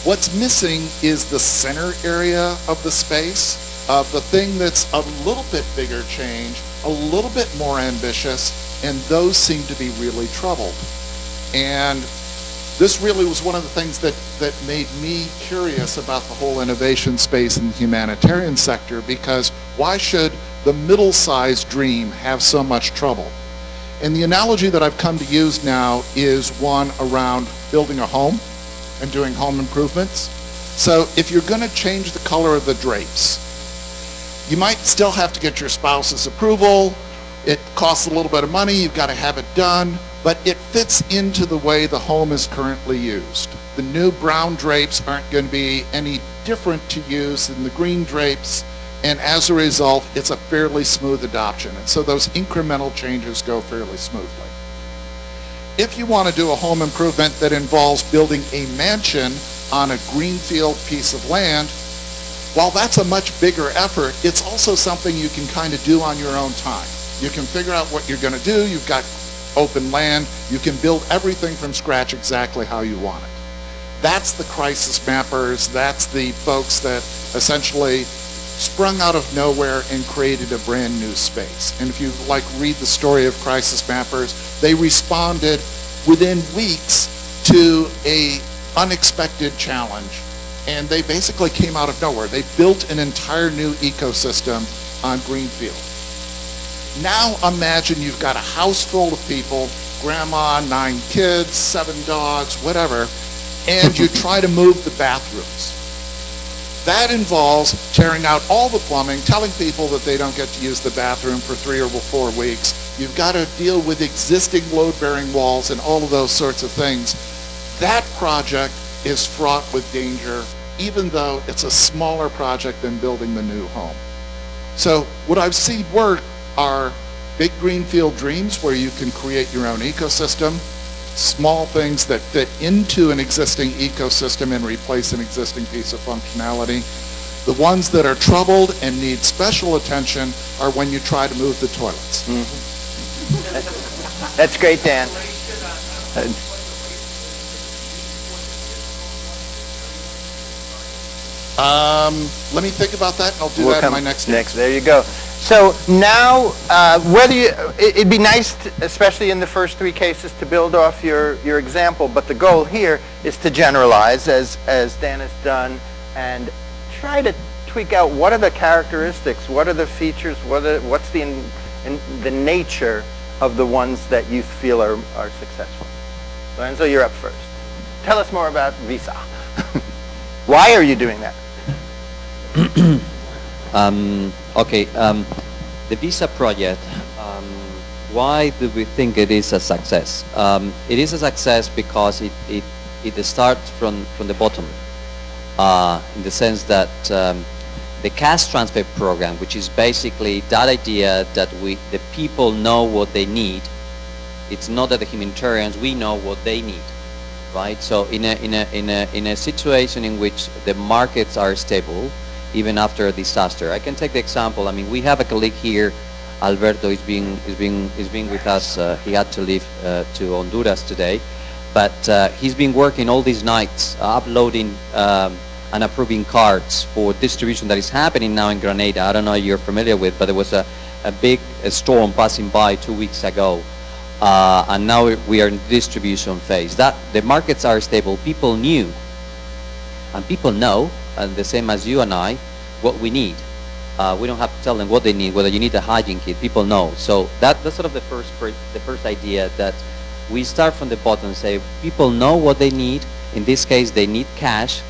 S2: What's missing is the center area of the space, of the thing that's a little bit bigger change, a little bit more ambitious, and those seem to be really troubled. And this really was one of the things that made me curious about the whole innovation space in the humanitarian sector, because why should the middle-sized dream have so much trouble? And the analogy that I've come to use now is one around building a home and doing home improvements. So if you're going to change the color of the drapes, you might still have to get your spouse's approval. It costs a little bit of money, you've got to have it done, but it fits into the way the home is currently used. The new brown drapes aren't going to be any different to use than the green drapes, and as a result, it's a fairly smooth adoption. And so those incremental changes go fairly smoothly. If you want to do a home improvement that involves building a mansion on a greenfield piece of land, while that's a much bigger effort, it's also something you can kind of do on your own time. You can figure out what you're going to do. You've got open land. You can build everything from scratch exactly how you want it. That's the crisis mappers. That's the folks that essentially sprung out of nowhere and created a brand new space. And if you read the story of crisis mappers, they responded within weeks to an unexpected challenge. And they basically came out of nowhere. They built an entire new ecosystem on greenfield. Now imagine you've got a house full of people, grandma, 9 kids, 7 dogs, whatever, and you try to move the bathrooms. That involves tearing out all the plumbing, telling people that they don't get to use the bathroom for 3 or 4 weeks. You've got to deal with existing load-bearing walls and all of those sorts of things. That project is fraught with danger, even though it's a smaller project than building the new home. So what I've seen work are big greenfield dreams where you can create your own ecosystem, small things that fit into an existing ecosystem and replace an existing piece of functionality. The ones that are troubled and need special attention are when you try to move the toilets.
S16: Mm-hmm. That's great, Dan.
S2: Let me think about that, and I'll do that in my next.
S16: There you go. So now, it'd be nice, especially in the first 3 cases, to build off your example, but the goal here is to generalize, as Dan has done, and try to tweak out what are the characteristics, what are the features, what's the nature of the ones that you feel are successful. Lorenzo, you're up first. Tell us more about Visa. Why are you doing that?
S15: The Visa project, why do we think it is a success? It is a success because it starts from the bottom, in the sense that the cash transfer program, which is basically that idea that the people know what they need. It's not that the humanitarians, we know what they need, right? So in a situation in which the markets are stable, even after a disaster. I can take the example. I mean, we have a colleague here, Alberto, is being with us. He had to leave to Honduras today, but he's been working all these nights, uploading and approving cards for distribution that is happening now in Grenada. I don't know if you're familiar with, but there was a big storm passing by 2 weeks ago, and now we are in the distribution phase. That the markets are stable. People knew, and people know, and the same as you and I, what we need. We don't have to tell them what they need, whether you need a hygiene kit. People know. So that's sort of the first idea, that we start from the bottom and say people know what they need. In this case, they need cash,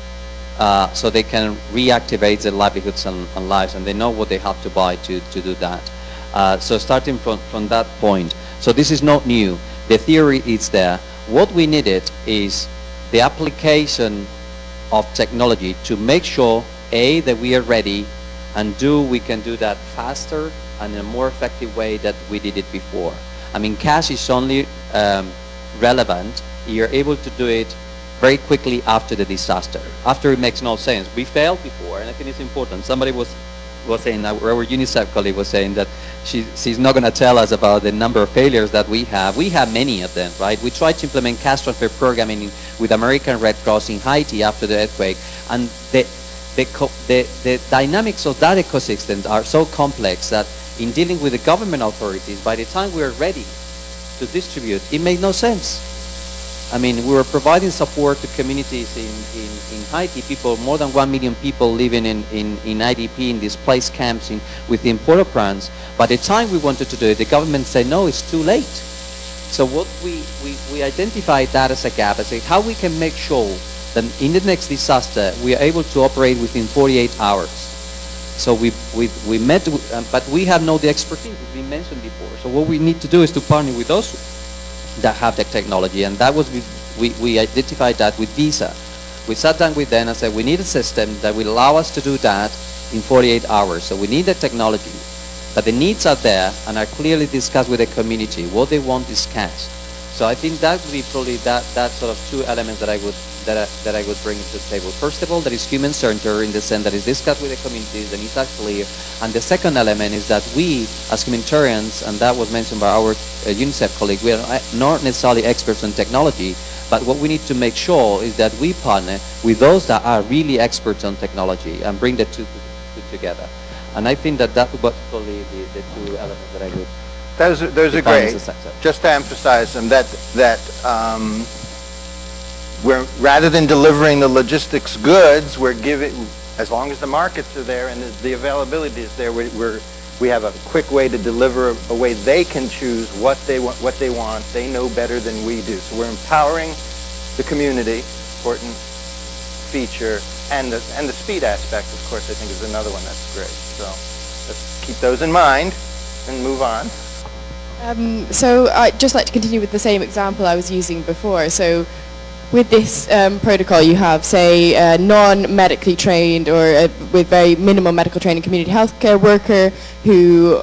S15: so they can reactivate their livelihoods and lives, and they know what they have to buy to do that. So starting from that point. So this is not new. The theory is there. What we needed is the application of technology to make sure, A, that we are ready, and we can do that faster and in a more effective way that we did it before. I mean, cash is only relevant. You're able to do it very quickly after the disaster. After, it makes no sense. We failed before, and I think it's important. Somebody was saying, our UNICEF colleague was saying that she's not going to tell us about the number of failures that we have. We have many of them, right? We tried to implement cash transfer programming with American Red Cross in Haiti after the earthquake, and the dynamics of that ecosystem are so complex that in dealing with the government authorities, by the time we were ready to distribute, it made no sense. I mean, we were providing support to communities in Haiti, more than 1 million people living in IDP, in displaced camps within Port-au-Prince. By the time we wanted to do it, the government said, no, it's too late. So what we identified that as a gap, as how we can make sure that in the next disaster, we are able to operate within 48 hours. So we met, but we have the expertise, as we mentioned before. So what we need to do is to partner with those that have the technology, and that was, we identified that with Visa. We sat down with them and said, we need a system that will allow us to do that in 48 hours. So we need the technology, but the needs are there and are clearly discussed with the community. What they want is cash. So I think that would be probably that sort of two elements that I would bring to the table. First of all, that is human-centered in the sense that is discussed with the communities and it's actually, and the second element is that we, as humanitarians, and that was mentioned by our UNICEF colleague, we are not necessarily experts on technology, but what we need to make sure is that we partner with those that are really experts on technology and bring the two together. And I think that would probably be the two elements that I would.
S16: Those are great. Just to emphasize them, we're, rather than delivering the logistics goods, we're giving, as long as the markets are there and the availability is there, we have a quick way to deliver a way they can choose what they want. They know better than we do. So we're empowering the community, important feature, and the speed aspect, of course, I think is another one that's great. So let's keep those in mind and move on.
S5: So I'd just like to continue with the same example I was using before. So with this protocol, you have, say, a non-medically trained or with very minimal medical training community healthcare worker who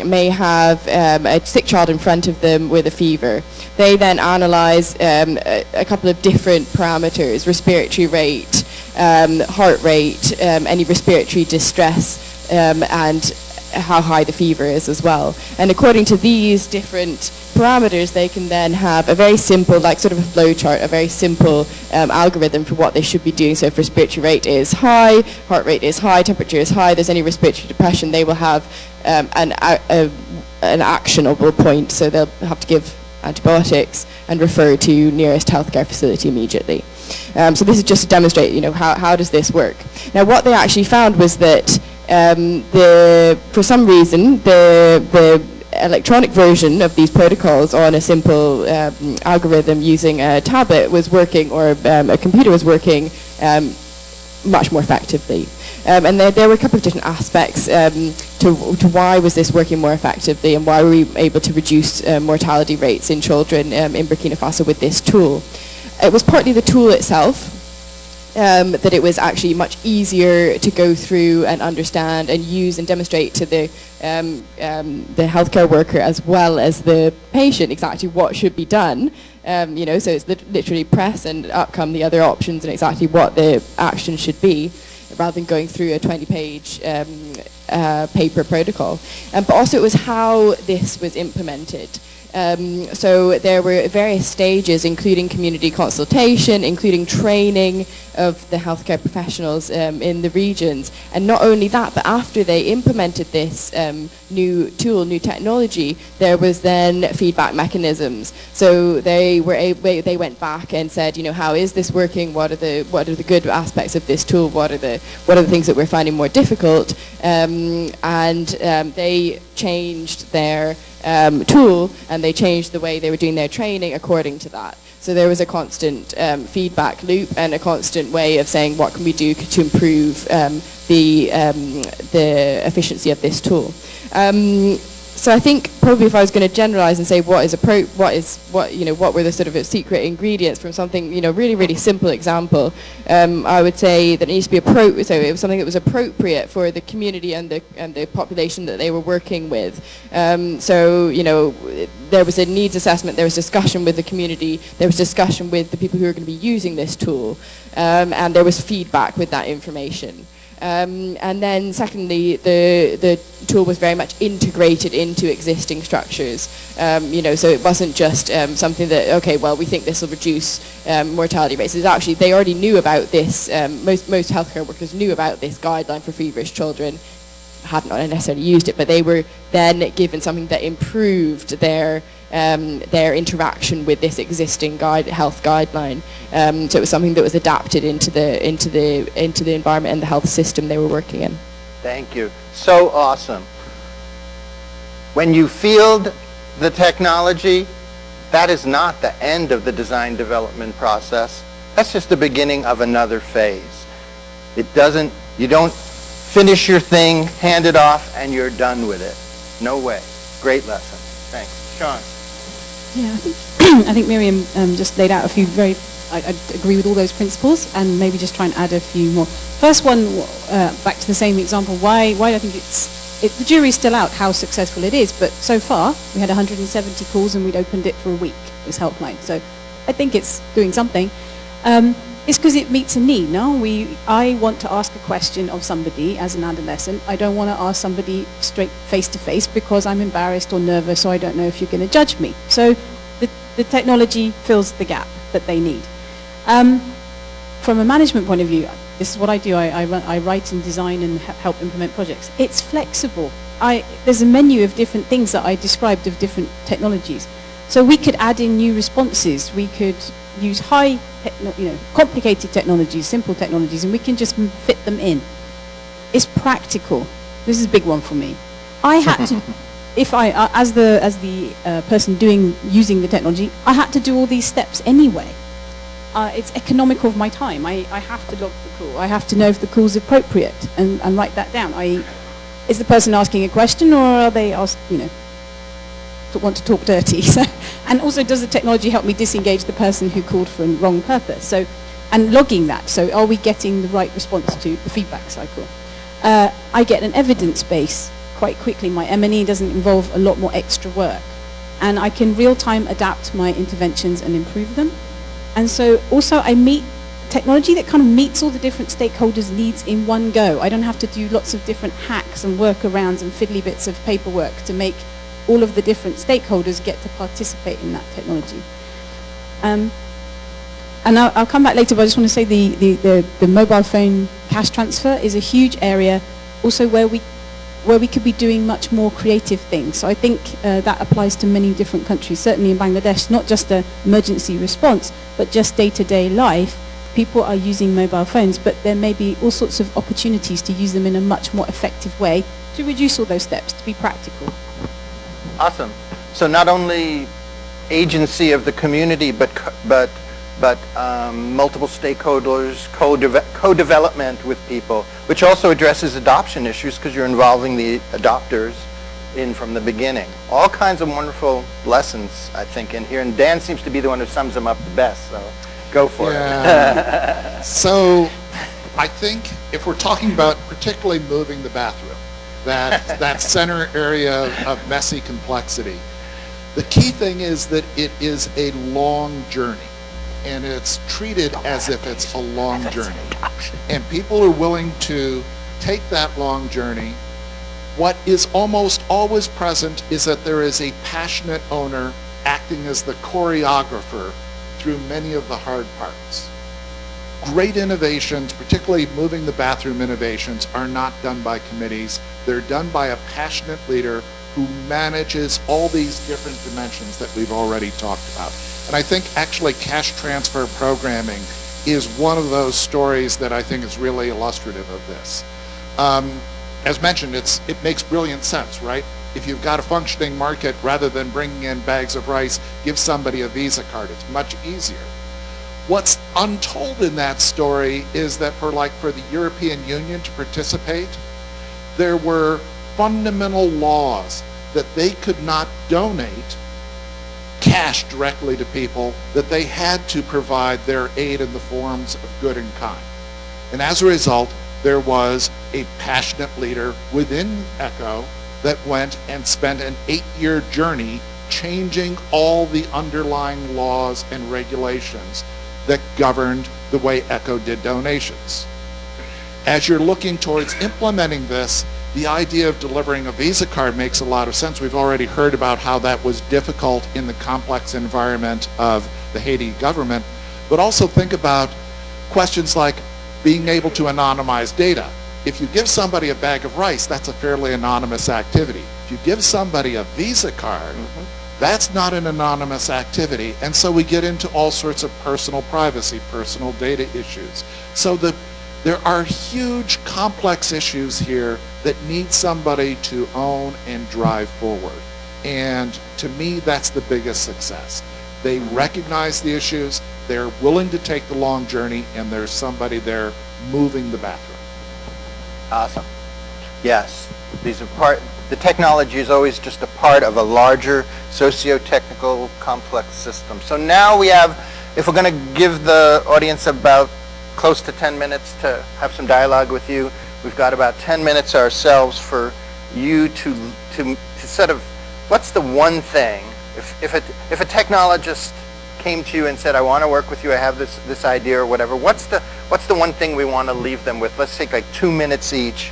S5: may have a sick child in front of them with a fever. They then analyze a couple of different parameters: respiratory rate, heart rate, any respiratory distress, and how high the fever is as well. And according to these different parameters, they can then have a very simple, like sort of a flow chart, a very simple algorithm for what they should be doing. So if respiratory rate is high, heart rate is high, temperature is high, there's any respiratory depression, they will have an actionable point. So they'll have to give antibiotics and refer to nearest healthcare facility immediately. So this is just to demonstrate, how does this work? Now what they actually found was that for some reason, the electronic version of these protocols on a simple algorithm using a tablet was working, or a computer was working much more effectively. And there were a couple of different aspects to why was this working more effectively and why were we able to reduce mortality rates in children in Burkina Faso with this tool. It was partly the tool itself, that it was actually much easier to go through and understand and use and demonstrate to the healthcare worker as well as the patient exactly what should be done. So it's literally press and up come the other options and exactly what the action should be, rather than going through a 20-page paper protocol. But also it was how this was implemented. So there were various stages, including community consultation, including training of the healthcare professionals in the regions. And not only that, but after they implemented this new tool, new technology, there was then feedback mechanisms. So they went back and said, you know, how is this working? What are the good aspects of this tool? What are the things that we're finding more difficult? They changed their tool, and they changed the way they were doing their training according to that. So there was a constant feedback loop and a constant way of saying what can we do to improve the efficiency of this tool. So I think probably if I was going to generalize and say what were the sort of secret ingredients from something, really simple example, I would say that it needs to be appropriate. So it was something that was appropriate for the community and the population that they were working with. There was a needs assessment, there was discussion with the community, there was discussion with the people who are going to be using this tool, and there was feedback with that information. And then secondly, the tool was very much integrated into existing structures. So it wasn't just something that, okay, well, we think this will reduce mortality rates. It's actually, they already knew about this, most healthcare workers knew about this guideline for feverish children, hadn't necessarily used it, but they were then given something that improved their interaction with this existing health guideline. So it was something that was adapted into the environment and the health system they were working in.
S16: Thank you. So awesome. When you field the technology, that is not the end of the design development process. That's just the beginning of another phase. You don't finish your thing, hand it off, and you're done with it. No way. Great lesson. Thanks. Sean.
S6: Yeah, I think Miriam just laid out a few I agree with all those principles, and maybe just try and add a few more. First one, back to the same example, why I think the jury's still out how successful it is, but so far we had 170 calls and we'd opened it for a week, this helpline. So I think it's doing something. It's because it meets a need, no? I want to ask a question of somebody as an adolescent. I don't want to ask somebody straight face-to-face because I'm embarrassed or nervous, or I don't know if you're going to judge me. So the technology fills the gap that they need. From a management point of view, this is what I do. I write and design and help implement projects. It's flexible. There's a menu of different things that I described of different technologies. So we could add in new responses. We could use complicated technologies, simple technologies, and we can just fit them in. It's practical. This is a big one for me. I had to, as the person using the technology, I had to do all these steps anyway. It's economical of my time. I have to log the call. I have to know if the call's appropriate and write that down. Is the person asking a question, or are they want to talk dirty? And also, does the technology help me disengage the person who called for a wrong purpose? And logging that. So are we getting the right response to the feedback cycle? I get an evidence base quite quickly. My M&E doesn't involve a lot more extra work. And I can real-time adapt my interventions and improve them. And so also I meet technology that kind of meets all the different stakeholders' needs in one go. I don't have to do lots of different hacks and workarounds and fiddly bits of paperwork to make all of the different stakeholders get to participate in that technology. And I'll come back later, but I just want to say the mobile phone cash transfer is a huge area also where we could be doing much more creative things. So I think that applies to many different countries, certainly in Bangladesh, not just the emergency response, but just day-to-day life. People are using mobile phones, but there may be all sorts of opportunities to use them in a much more effective way to reduce all those steps, to be practical.
S16: Awesome. So not only agency of the community, but multiple stakeholders, co-development with people, which also addresses adoption issues because you're involving the adopters in from the beginning. All kinds of wonderful lessons, I think, in here. And Dan seems to be the one who sums them up the best, so go for it.
S2: So I think if we're talking about particularly moving the bathroom, that center area of messy complexity, the key thing is that it is a long journey. And it's treated as if it's a long journey. And people are willing to take that long journey. What is almost always present is that there is a passionate owner acting as the choreographer through many of the hard parts. Great innovations, particularly moving the bathroom innovations, are not done by committees. They're done by a passionate leader who manages all these different dimensions that we've already talked about. And I think actually cash transfer programming is one of those stories that I think is really illustrative of this. As mentioned, it makes brilliant sense, right? If you've got a functioning market, rather than bringing in bags of rice, give somebody a Visa card. It's much easier. What's untold in that story is that for the European Union to participate, there were fundamental laws that they could not donate cash directly to people, that they had to provide their aid in the forms of good and kind. And as a result, there was a passionate leader within ECHO that went and spent an 8-year journey changing all the underlying laws and regulations that governed the way ECHO did donations. As you're looking towards implementing this, the idea of delivering a Visa card makes a lot of sense. We've already heard about how that was difficult in the complex environment of the Haiti government, but also think about questions like being able to anonymize data. If you give somebody a bag of rice, that's a fairly anonymous activity. If you give somebody a Visa card, that's not an anonymous activity. And so we get into all sorts of personal privacy, personal data issues. So there are huge complex issues here that need somebody to own and drive forward. And to me, that's the biggest success. They recognize the issues, they're willing to take the long journey, and there's somebody there moving the bathroom.
S16: Awesome. Yes, the technology is always just a part of a larger socio-technical complex system. So now we have, if we're going to give the audience about close to 10 minutes to have some dialogue with you, we've got about 10 minutes ourselves for you to sort of, what's the one thing, if a technologist came to you and said, I want to work with you, I have this idea or whatever, what's the one thing we want to leave them with? Let's take like 2 minutes each.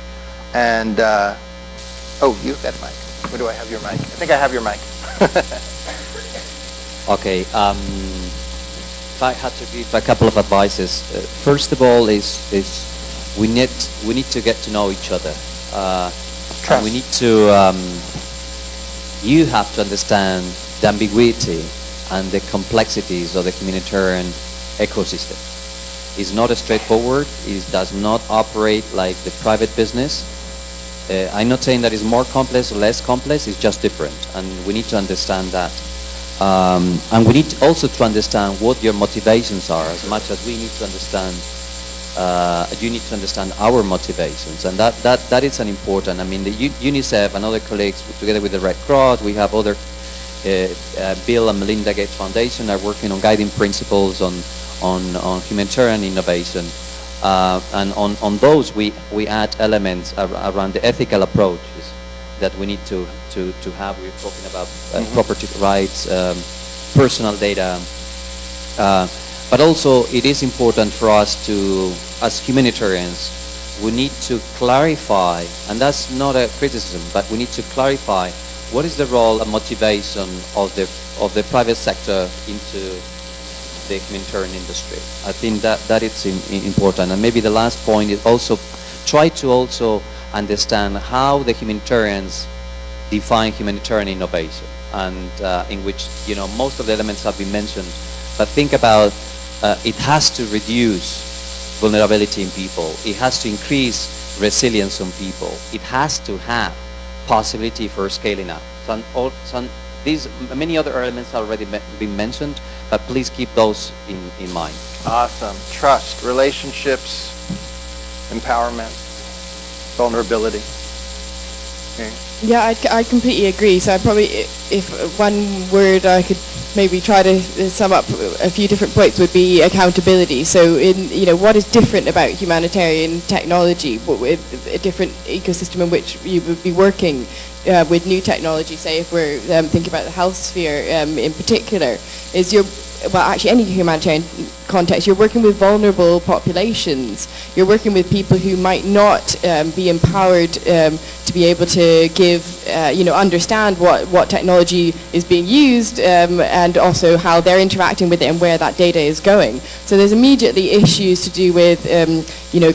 S16: And, oh, you've got a mic. Where do I have your mic? I think I have your mic.
S15: Okay. If I had to give a couple of advices, first of all is we need to get to know each other. And we need to, you have to understand the ambiguity and the complexities of the humanitarian ecosystem. It's not straightforward. It does not operate like the private business. I'm not saying that it's more complex or less complex. It's just different, and we need to understand that. And we need also to understand what your motivations are, as much as we need to understand. You need to understand our motivations, and that is an important. I mean, the UNICEF and other colleagues, together with the Red Cross, we have other. Bill and Melinda Gates Foundation are working on guiding principles on humanitarian innovation, and on those we add elements around the ethical approaches that we need to have. We're talking about property rights, personal data, but also it is important for us to, as humanitarians, we need to clarify, and that's not a criticism, but we need to clarify what is the role and motivation of the private sector into the humanitarian industry. I think that is important. And maybe the last point is also try to also understand how the humanitarians define humanitarian innovation, and in which most of the elements have been mentioned. But think about it has to reduce vulnerability in people. It has to increase resilience on people. It has to have possibility for scaling up. Many other elements have already been mentioned, but please keep those in mind.
S16: Awesome. Trust, relationships, empowerment, vulnerability. Okay.
S5: Yeah, I completely agree. So I probably, if one word I could maybe try to sum up a few different points, would be accountability. So what is different about humanitarian technology, with a different ecosystem in which you would be working with new technology, say if we're thinking about the health sphere in particular, is actually any humanitarian context, you're working with vulnerable populations. You're working with people who might not be empowered to be able to give understand what technology is being used and also how they're interacting with it and where that data is going. So there's immediately issues to do with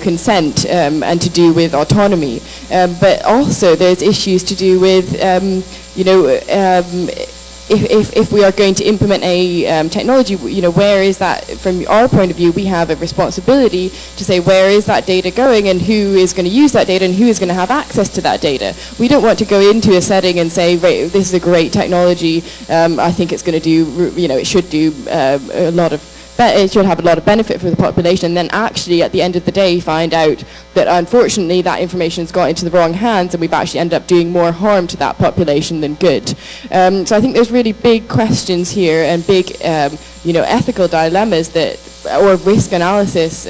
S5: consent and to do with autonomy, but also there's issues to do with if we are going to implement a technology, where is that, from our point of view, we have a responsibility to say where is that data going and who is going to use that data and who is going to have access to that data. We don't want to go into a setting and say, right, this is a great technology, I think it's going to do, it should do a lot of, it should have a lot of benefit for the population, and then actually at the end of the day find out that unfortunately that information has got into the wrong hands and we've actually ended up doing more harm to that population than good. So I think there's really big questions here and big ethical dilemmas that, or risk analysis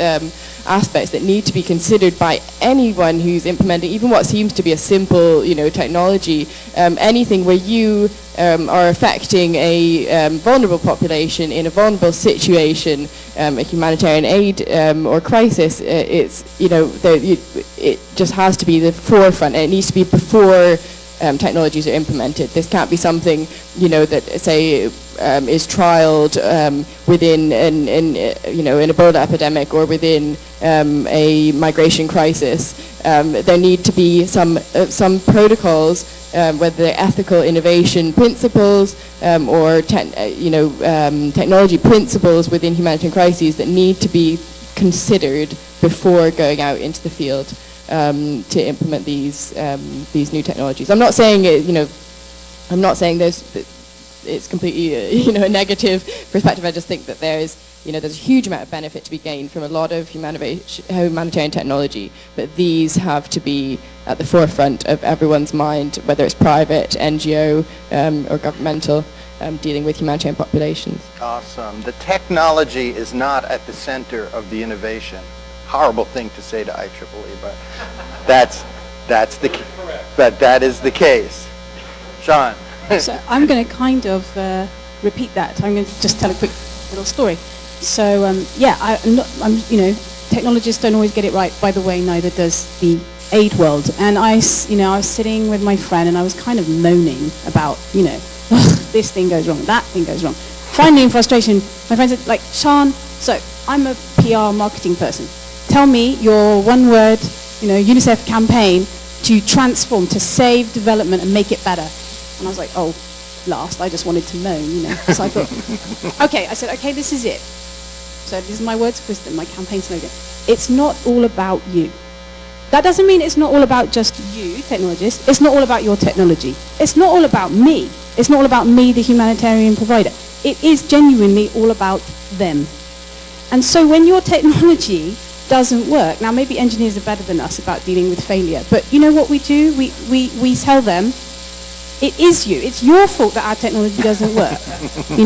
S5: aspects that need to be considered by anyone who's implementing even what seems to be a simple technology. Anything where you are affecting a vulnerable population in a vulnerable situation, a humanitarian aid or crisis, it just has to be the forefront. It needs to be before technologies are implemented. This can't be something that say is trialed within an Ebola epidemic or within a migration crisis. There need to be some protocols, whether they're ethical innovation principles or technology principles within humanitarian crises that need to be considered before going out into the field to implement these new technologies. I'm not saying I'm not saying it's completely a negative perspective. I just think that there's a huge amount of benefit to be gained from a lot of humanitarian technology, but these have to be at the forefront of everyone's mind, whether it's private, NGO, or governmental, dealing with humanitarian populations.
S16: Awesome. The technology is not at the center of the innovation. Horrible thing to say to IEEE, but that is the case. Sean.
S6: So I'm going to kind of repeat that. I'm going to just tell a quick little story. So technologists don't always get it right. By the way, neither does the aid world. And I was sitting with my friend and I was kind of moaning about, this thing goes wrong, that thing goes wrong. Finally, in frustration, my friend said, Sean, so I'm a PR marketing person. Tell me your one-word, UNICEF campaign to transform, to save development and make it better. And I was like, oh, last, I just wanted to moan, So I thought, okay, I said, okay, this is it. So this is my words of wisdom, my campaign slogan. It's not all about you. That doesn't mean it's not all about just you, technologists. It's not all about your technology. It's not all about me. It's not all about me, the humanitarian provider. It is genuinely all about them. And so when your technology doesn't work, now maybe engineers are better than us about dealing with failure, but you know what we do? We tell them, it is you. It's your fault that our technology doesn't work. We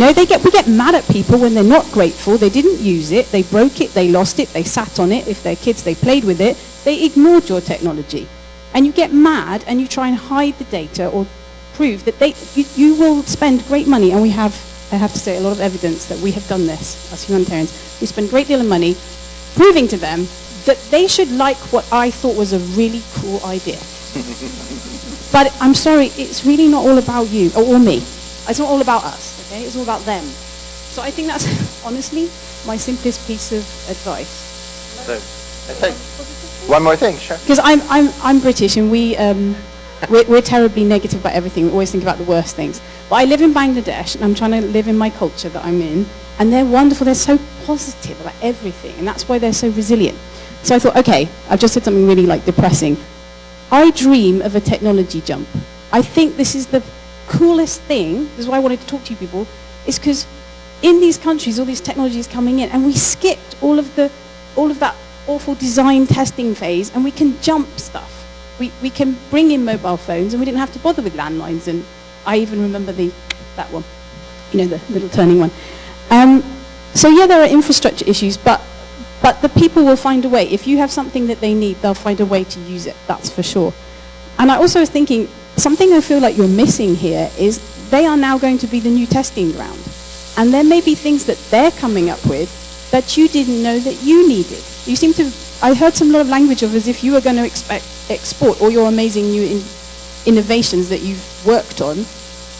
S6: get mad at people when they're not grateful. They didn't use it. They broke it. They lost it. They sat on it. If they're kids, they played with it. They ignored your technology. And you get mad and you try and hide the data or prove that you will spend great money. And I have to say, a lot of evidence that we have done this as humanitarians. We spend a great deal of money proving to them that they should like what I thought was a really cool idea. But I'm sorry, it's really not all about you or me. It's not all about us, okay? It's all about them. So I think that's honestly my simplest piece of advice.
S16: So, I think one more thing, sure.
S6: Because I'm British and we're terribly negative about everything. We always think about the worst things. But I live in Bangladesh and I'm trying to live in my culture that I'm in, and they're wonderful. They're so positive about everything, and that's why they're so resilient. So I thought, okay, I've just said something really depressing. I dream of a technology jump. I think this is the coolest thing. This is why I wanted to talk to you people, is because in these countries, all these technologies coming in, and we skipped all of that awful design testing phase, and we can jump stuff. We can bring in mobile phones, and we didn't have to bother with landlines. And I even remember that one, the little turning one. So yeah, there are infrastructure issues, but the people will find a way. If you have something that they need, they'll find a way to use it, that's for sure. And I also was thinking, something I feel like you're missing here is they are now going to be the new testing ground. And there may be things that they're coming up with that you didn't know that you needed. You seem to, I heard some lot of language of as if you were going to export all your amazing new innovations that you've worked on,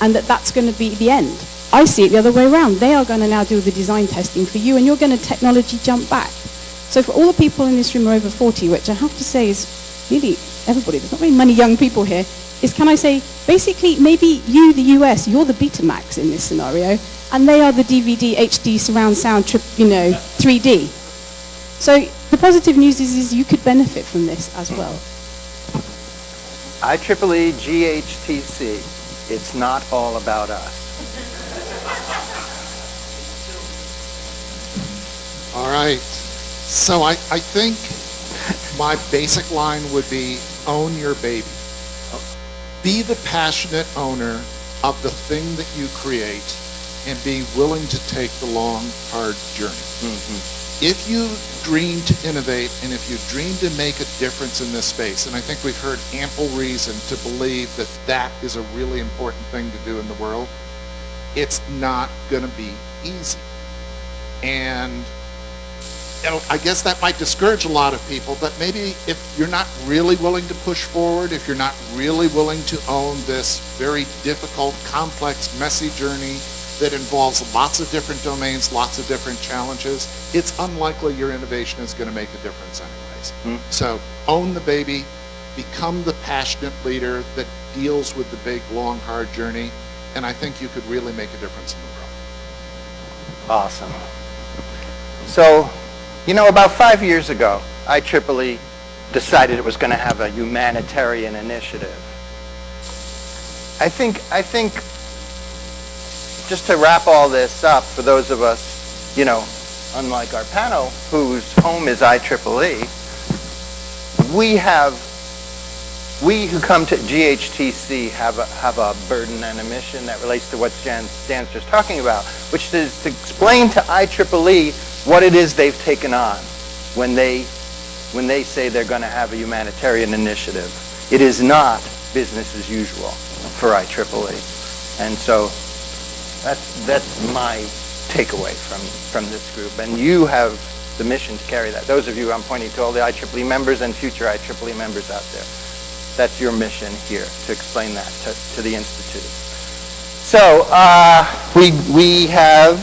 S6: and that's going to be the end. I see it the other way around. They are going to now do the design testing for you, and you're going to technology jump back. So for all the people in this room who are over 40, which I have to say is really everybody, there's not very many young people here, is, can I say, basically maybe you, the US, you're the Betamax in this scenario, and they are the DVD, HD, surround sound, 3D. So the positive news is you could benefit from this as well.
S16: IEEE GHTC, it's not all about us.
S2: All right. So I think my basic line would be own your baby. Be the passionate owner of the thing that you create and be willing to take the long, hard journey. If you dream to innovate and if you dream to make a difference in this space, and I think we've heard ample reason to believe that that is a really important thing to do in the world, it's not going to be easy. And I guess that might discourage a lot of people, but maybe if you're not really willing to push forward, if you're not really willing to own this very difficult, complex, messy journey that involves lots of different domains, lots of different challenges, it's unlikely your innovation is going to make a difference anyways. So own the baby, become the passionate leader that deals with the big, long, hard journey, and I think you could really make a difference in the world.
S16: Awesome. So, you know, about 5 years ago, IEEE decided it was going to have a humanitarian initiative. I think, just to wrap all this up, for those of us, you know, unlike our panel, whose home is IEEE, we who come to GHTC have a burden and a mission that relates to what Dan's just talking about, which is to explain to IEEE what it is they've taken on when they say they're going to have a humanitarian initiative. It is not business as usual for IEEE. And so that's my takeaway from this group. And you have the mission to carry that. Those of you I'm pointing to, all the IEEE members and future IEEE members out there. That's your mission here, to explain that to the Institute. So we have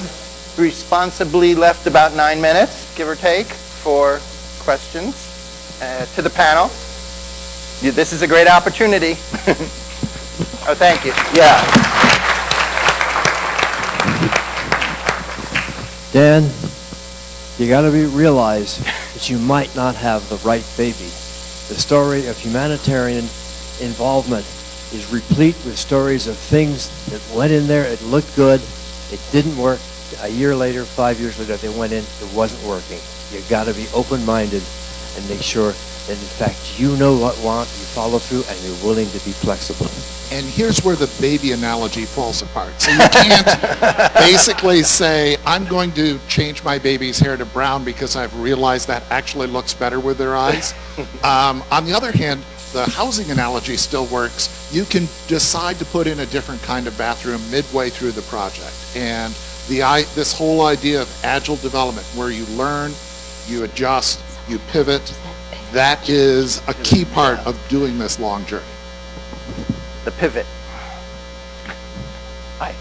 S16: responsibly left about 9 minutes, give or take, for questions to the panel. This is a great opportunity. Oh, thank you. Yeah.
S17: Dan, you got to realize that you might not have the right baby. The story of humanitarian involvement is replete with stories of things that went in there, it looked good, it didn't work. A year later, 5 years later, they went in, it wasn't working. You got to be open-minded and make sure that, in fact, you know what you want, you follow through, and you're willing to be flexible.
S2: And here's where the baby analogy falls apart. So you can't basically say, I'm going to change my baby's hair to brown because I've realized that actually looks better with their eyes. On the other hand, the housing analogy still works. You can decide to put in a different kind of bathroom midway through the project. And this whole idea of agile development, where you learn, you adjust, you pivot, that is a key part of doing this long journey.
S16: The pivot.
S13: Hi.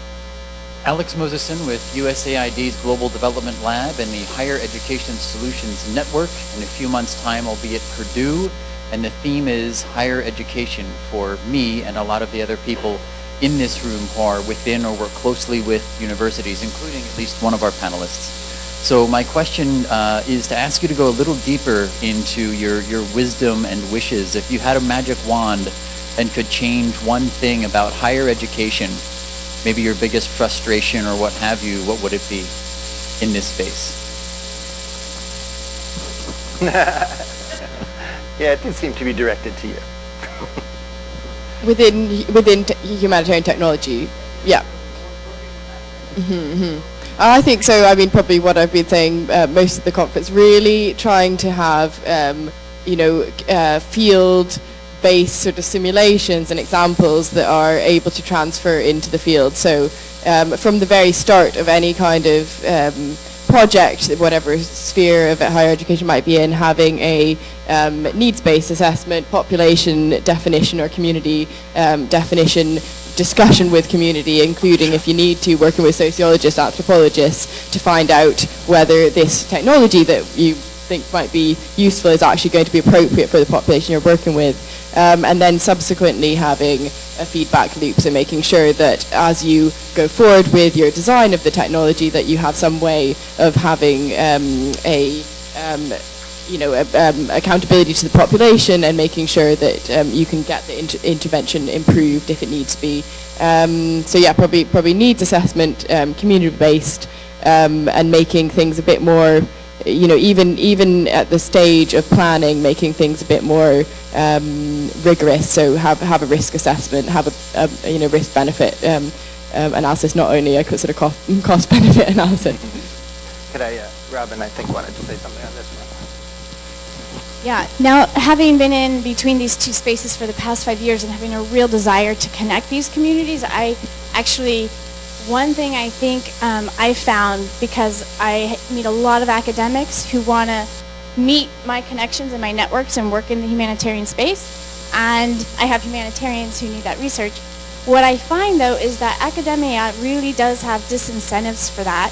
S13: Alex Moseson with USAID's Global Development Lab and the Higher Education Solutions Network. In a few months' time, I'll be at Purdue, and the theme is higher education for me and a lot of the other people in this room who are within or work closely with universities, including at least one of our panelists. So my question is to ask you to go a little deeper into your wisdom and wishes. If you had a magic wand and could change one thing about higher education, maybe your biggest frustration or what have you, what would it be in this space?
S16: Yeah, it did seem to be directed to you.
S5: Within humanitarian technology, yeah. I think so. I mean, probably what I've been saying most of the conference, really trying to have, field-based sort of simulations and examples that are able to transfer into the field. So from the very start of any kind of project, whatever sphere of higher education might be in, having a needs-based assessment, population definition or community definition discussion with community, including, if you need to, working with sociologists, anthropologists to find out whether this technology that you think might be useful is actually going to be appropriate for the population you're working with. And then subsequently having a feedback loop, so making sure that as you go forward with your design of the technology that you have some way of having accountability to the population and making sure that you can get the intervention improved if it needs to be. So yeah, probably needs assessment, community-based, and making things a bit more, even at the stage of planning, making things a bit more rigorous. So have a risk assessment, have a risk-benefit analysis, not only a sort of cost-benefit analysis.
S16: Could I, Robin, I think wanted to say something on this one.
S14: Yeah, now having been in between these two spaces for the past 5 years and having a real desire to connect these communities, one thing I think I found, because I meet a lot of academics who want to meet my connections and my networks and work in the humanitarian space, and I have humanitarians who need that research. What I find, though, is that academia really does have disincentives for that,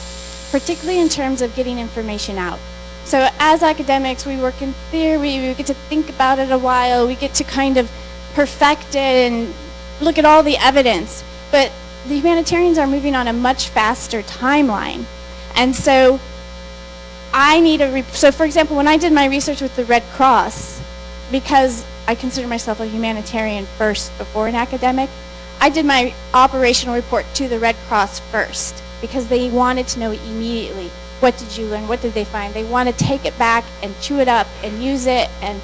S14: particularly in terms of getting information out. So as academics, we work in theory, we get to think about it a while, we get to kind of perfect it and look at all the evidence. But the humanitarians are moving on a much faster timeline. And so I need so for example, when I did my research with the Red Cross, because I consider myself a humanitarian first before an academic, I did my operational report to the Red Cross first, because they wanted to know immediately, what did you learn? What did they find? They want to take it back and chew it up and use it and,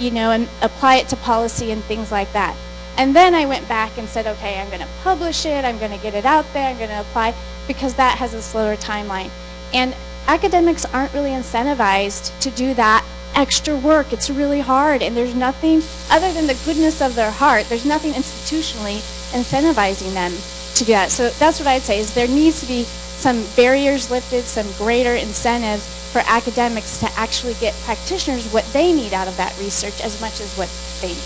S14: and apply it to policy and things like that. And then I went back and said, okay, I'm going to publish it. I'm going to get it out there. I'm going to apply, because that has a slower timeline. And academics aren't really incentivized to do that extra work. It's really hard. And there's nothing, other than the goodness of their heart, there's nothing institutionally incentivizing them to do that. So that's what I'd say, is there needs to be some barriers lifted, some greater incentives for academics to actually get practitioners what they need out of that research as much as what they need.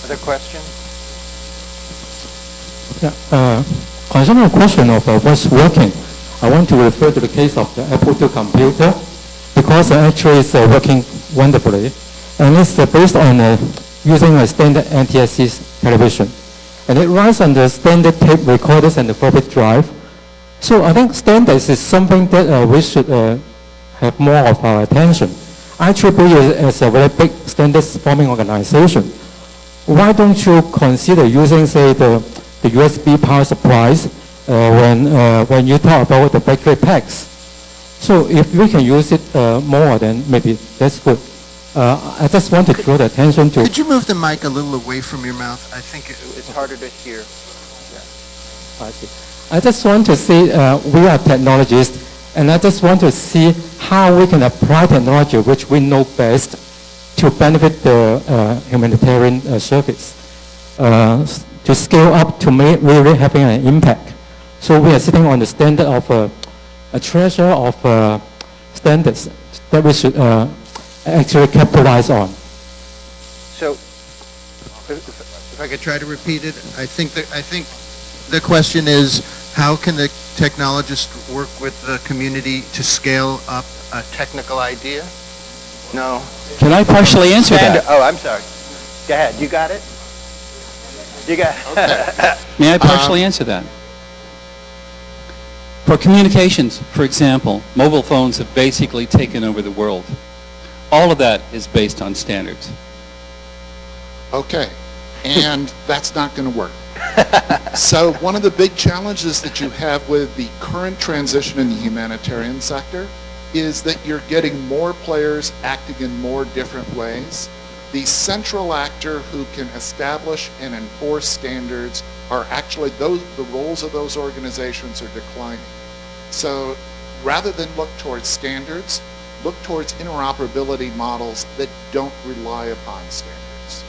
S16: Other questions?
S18: Yeah, concerning the question of what's working, I want to refer to the case of the Apple II computer, because actually it's working wonderfully, and it's based on using a standard NTSC television, and it runs on the standard tape recorders and the floppy drive. So I think standards is something that we should have more of our attention. IEEE is a very big standards forming organization. Why don't you consider using, say, the USB power supplies when you talk about the battery packs? So if we can use it more, then maybe that's good. I just want to draw the attention to...
S16: Could you move the mic a little away from your mouth? I think it's harder to hear. Yeah.
S18: I see. I just want to say we are technologists, and I just want to see how we can apply technology which we know best to benefit the humanitarian service, to scale up to make really having an impact. So we are sitting on the standard of a treasure of standards that we should actually capitalize on.
S16: So, if I could try to repeat it, I think the question is, how can the technologist work with the community to scale up a technical idea? No.
S10: Can I partially answer that?
S16: Oh, I'm sorry. Go ahead. You got it? You got it. Okay.
S10: May I partially answer that? For communications, for example, mobile phones have basically taken over the world. All of that is based on standards.
S2: Okay. And that's not going to work. So one of the big challenges that you have with the current transition in the humanitarian sector is that you're getting more players acting in more different ways. The central actor who can establish and enforce standards are actually the roles of those organizations are declining. So rather than look towards standards, look towards interoperability models that don't rely upon standards.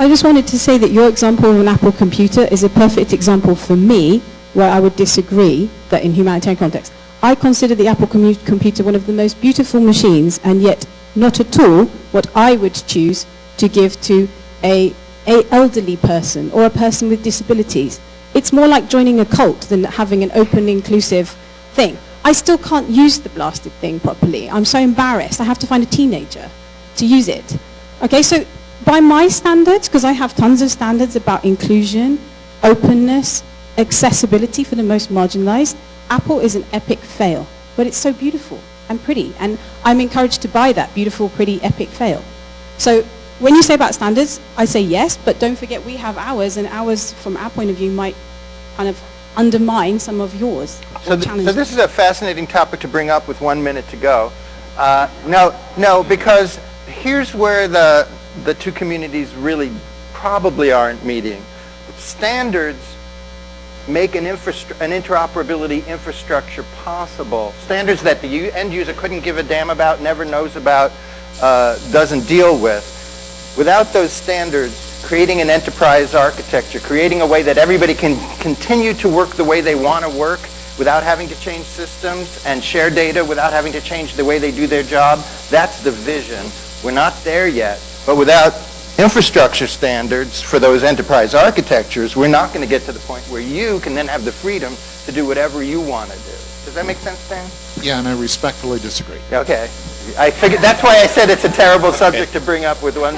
S6: I just wanted to say that your example of an Apple computer is a perfect example for me where I would disagree that in humanitarian context. I consider the Apple computer one of the most beautiful machines, and yet not at all what I would choose to give to a elderly person or a person with disabilities. It's more like joining a cult than having an open, inclusive thing. I still can't use the blasted thing properly. I'm so embarrassed. I have to find a teenager to use it. Okay, so by my standards, because I have tons of standards about inclusion, openness, accessibility for the most marginalized, Apple is an epic fail. But it's so beautiful and pretty, and I'm encouraged to buy that beautiful, pretty, epic fail. So when you say about standards, I say yes, but don't forget we have ours, and ours from our point of view might kind of undermine some of yours.
S16: So this is a fascinating topic to bring up with 1 minute to go. No, because here's where the two communities really probably aren't meeting. Standards make an interoperability infrastructure possible. Standards that the end user couldn't give a damn about, never knows about, doesn't deal with. Without those standards, creating an enterprise architecture, creating a way that everybody can continue to work the way they want to work without having to change systems and share data without having to change the way they do their job, that's the vision. We're not there yet, but without infrastructure standards for those enterprise architectures, we're not going to get to the point where you can then have the freedom to do whatever you want to do. Does that make sense, Dan?
S2: Yeah, and I respectfully disagree.
S16: Okay. I figured that's why I said it's a terrible subject to bring up with 1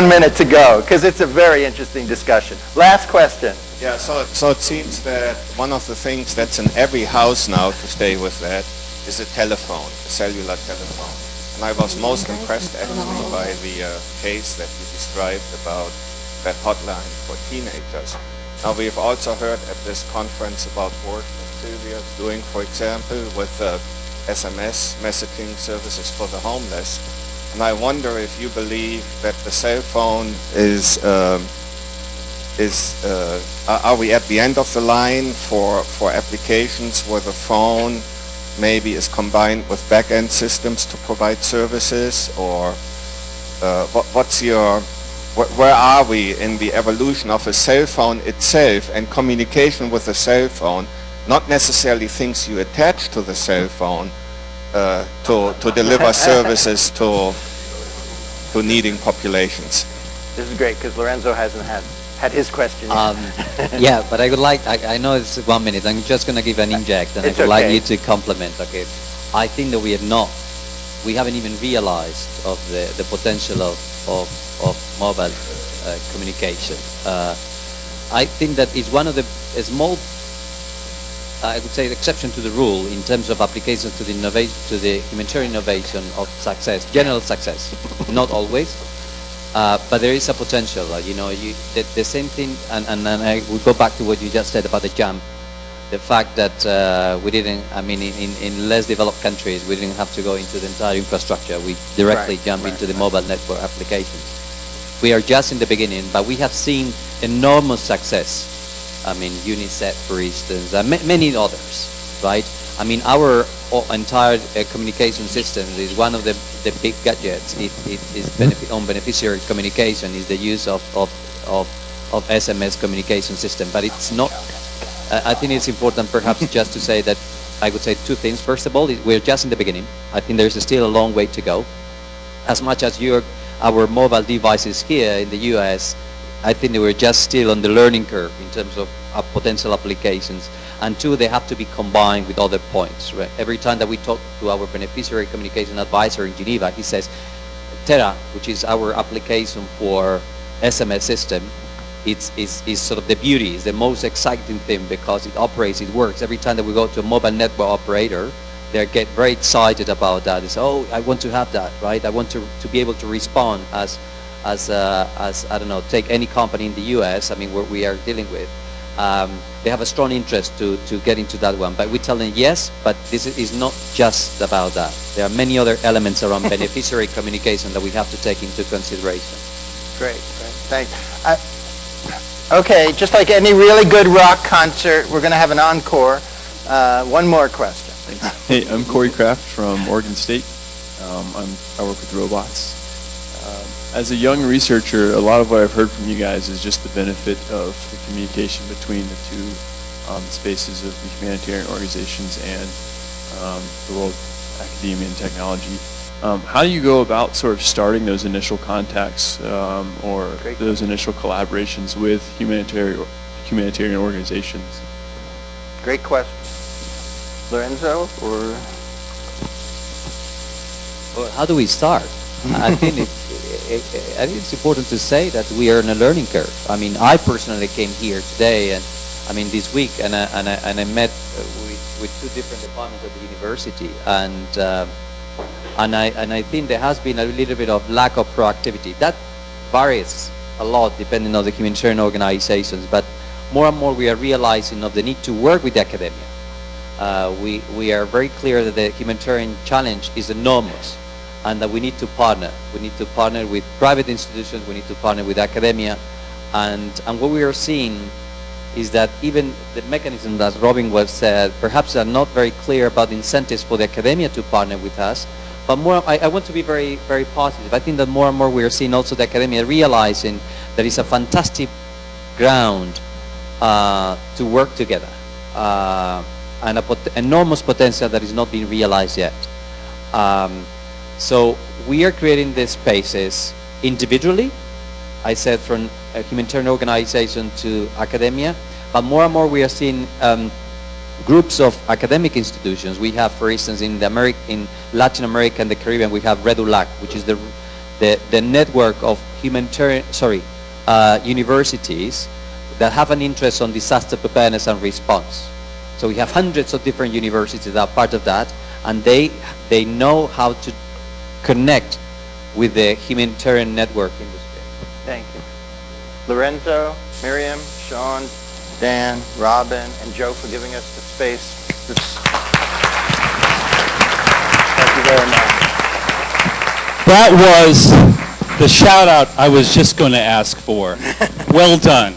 S16: minute to go, because it's a very interesting discussion. Last question.
S19: Yeah, so it seems that one of the things that's in every house now, to stay with that, is a telephone, a cellular telephone. And I was most impressed actually by the case that you described about that hotline for teenagers. Now we've also heard at this conference about work that Sylvia is doing, for example, with SMS messaging services for the homeless. And I wonder if you believe that the cell phone are we at the end of the line for applications where the phone maybe is combined with back-end systems to provide services, or where are we in the evolution of a cell phone itself and communication with the cell phone, not necessarily things you attach to the cell phone to deliver services to needing populations?
S16: This is great because Lorenzo hasn't had his question yet.
S15: Yeah, but I would like, I know it's 1 minute, I'm just going to give an inject, and I would like you to complement, okay? I think that we haven't even realized of the potential of mobile communication. I think that it's one of the small, I would say, exception to the rule in terms of applications to the humanitarian innovation of success, general success, not always. But there is a potential, the same thing, and I will go back to what you just said about the jump. The fact that we didn't, in less developed countries, we didn't have to go into the entire infrastructure. We directly jump into the mobile network applications. We are just in the beginning, but we have seen enormous success. UNICEF, for instance, and many others, right? Our entire communication system is one of the big gadgets. On beneficiary communication is the use of SMS communication system, but it's not. I think it's important, perhaps, just to say that I would say two things. First of all, we're just in the beginning. I think there's still a long way to go. As much as our mobile devices here in the U.S., I think we're just still on the learning curve in terms of potential applications. And two, they have to be combined with other points. Right? Every time that we talk to our beneficiary communication advisor in Geneva, he says, Terra, which is our application for SMS system, is sort of the beauty, is the most exciting thing because it operates, it works. Every time that we go to a mobile network operator, they get very excited about that. They say, oh, I want to have that, right? I want to be able to respond as I don't know, take any company in the US, where we are dealing with. They have a strong interest to get into that one. But we tell them, yes, but this is not just about that. There are many other elements around beneficiary communication that we have to take into consideration.
S16: Great. Thanks. Okay, just like any really good rock concert, we're going to have an encore. One more question.
S20: Thanks. Hey, I'm Corey Kraft from Oregon State. I work with robots. As a young researcher, a lot of what I've heard from you guys is just the benefit of the communication between the two the spaces of the humanitarian organizations and the world of academia and technology. How do you go about sort of starting those initial contacts or those initial collaborations with humanitarian organizations?
S16: Great question. Lorenzo, or?
S15: Well, how do we start? I think it's important to say that we are in a learning curve. I mean, I personally came here today, and I mean this week, and I met with two different departments at the university, and I think there has been a little bit of lack of proactivity. That varies a lot depending on the humanitarian organizations, but more and more we are realizing of the need to work with the academia. We are very clear that the humanitarian challenge is enormous and that we need to partner. We need to partner with private institutions, we need to partner with academia, and what we are seeing is that even the mechanism that Robin was said, perhaps are not very clear about incentives for the academia to partner with us. But more, I want to be very, very positive. I think that more and more we are seeing also the academia realizing that it's a fantastic ground to work together and an enormous potential that is not being realized yet. So we are creating these spaces individually. I said from a humanitarian organization to academia, but more and more we are seeing groups of academic institutions. We have, for instance, in Latin America and the Caribbean, we have REDULAC, which is the network of universities that have an interest on disaster preparedness and response. So we have hundreds of different universities that are part of that, and they know how to connect with the humanitarian network industry.
S16: Thank you. Lorenzo, Miriam, Sean, Dan, Robin, and Joe for giving us the space. Thank you very much.
S10: That was the shout out I was just going to ask for. Well done.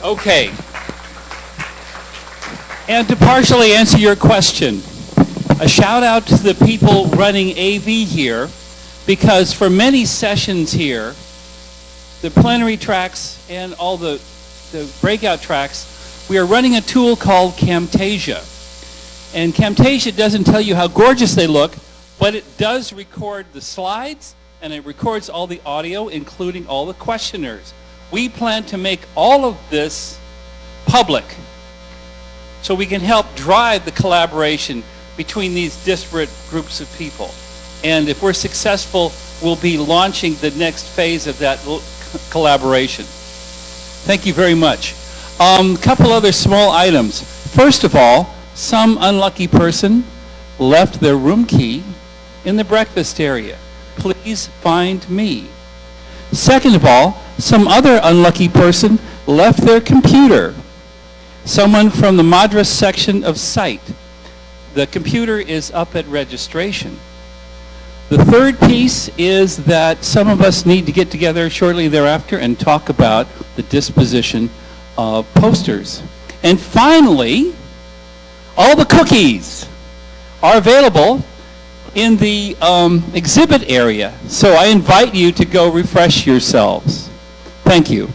S10: Okay. And to partially answer your question, a shout out to the people running AV here, because for many sessions here, the plenary tracks and all the breakout tracks, we are running a tool called Camtasia. And Camtasia doesn't tell you how gorgeous they look, but it does record the slides, and it records all the audio, including all the questionnaires. We plan to make all of this public so we can help drive the collaboration between these disparate groups of people. And if we're successful, we'll be launching the next phase of that collaboration. Thank you very much. A couple other small items. First of all, some unlucky person left their room key in the breakfast area. Please find me. Second of all, some other unlucky person left their computer. Someone from the Madras section of site. The computer is up at registration. The third piece is that some of us need to get together shortly thereafter and talk about the disposition of posters. And finally, all the cookies are available in the exhibit area. So I invite you to go refresh yourselves. Thank you.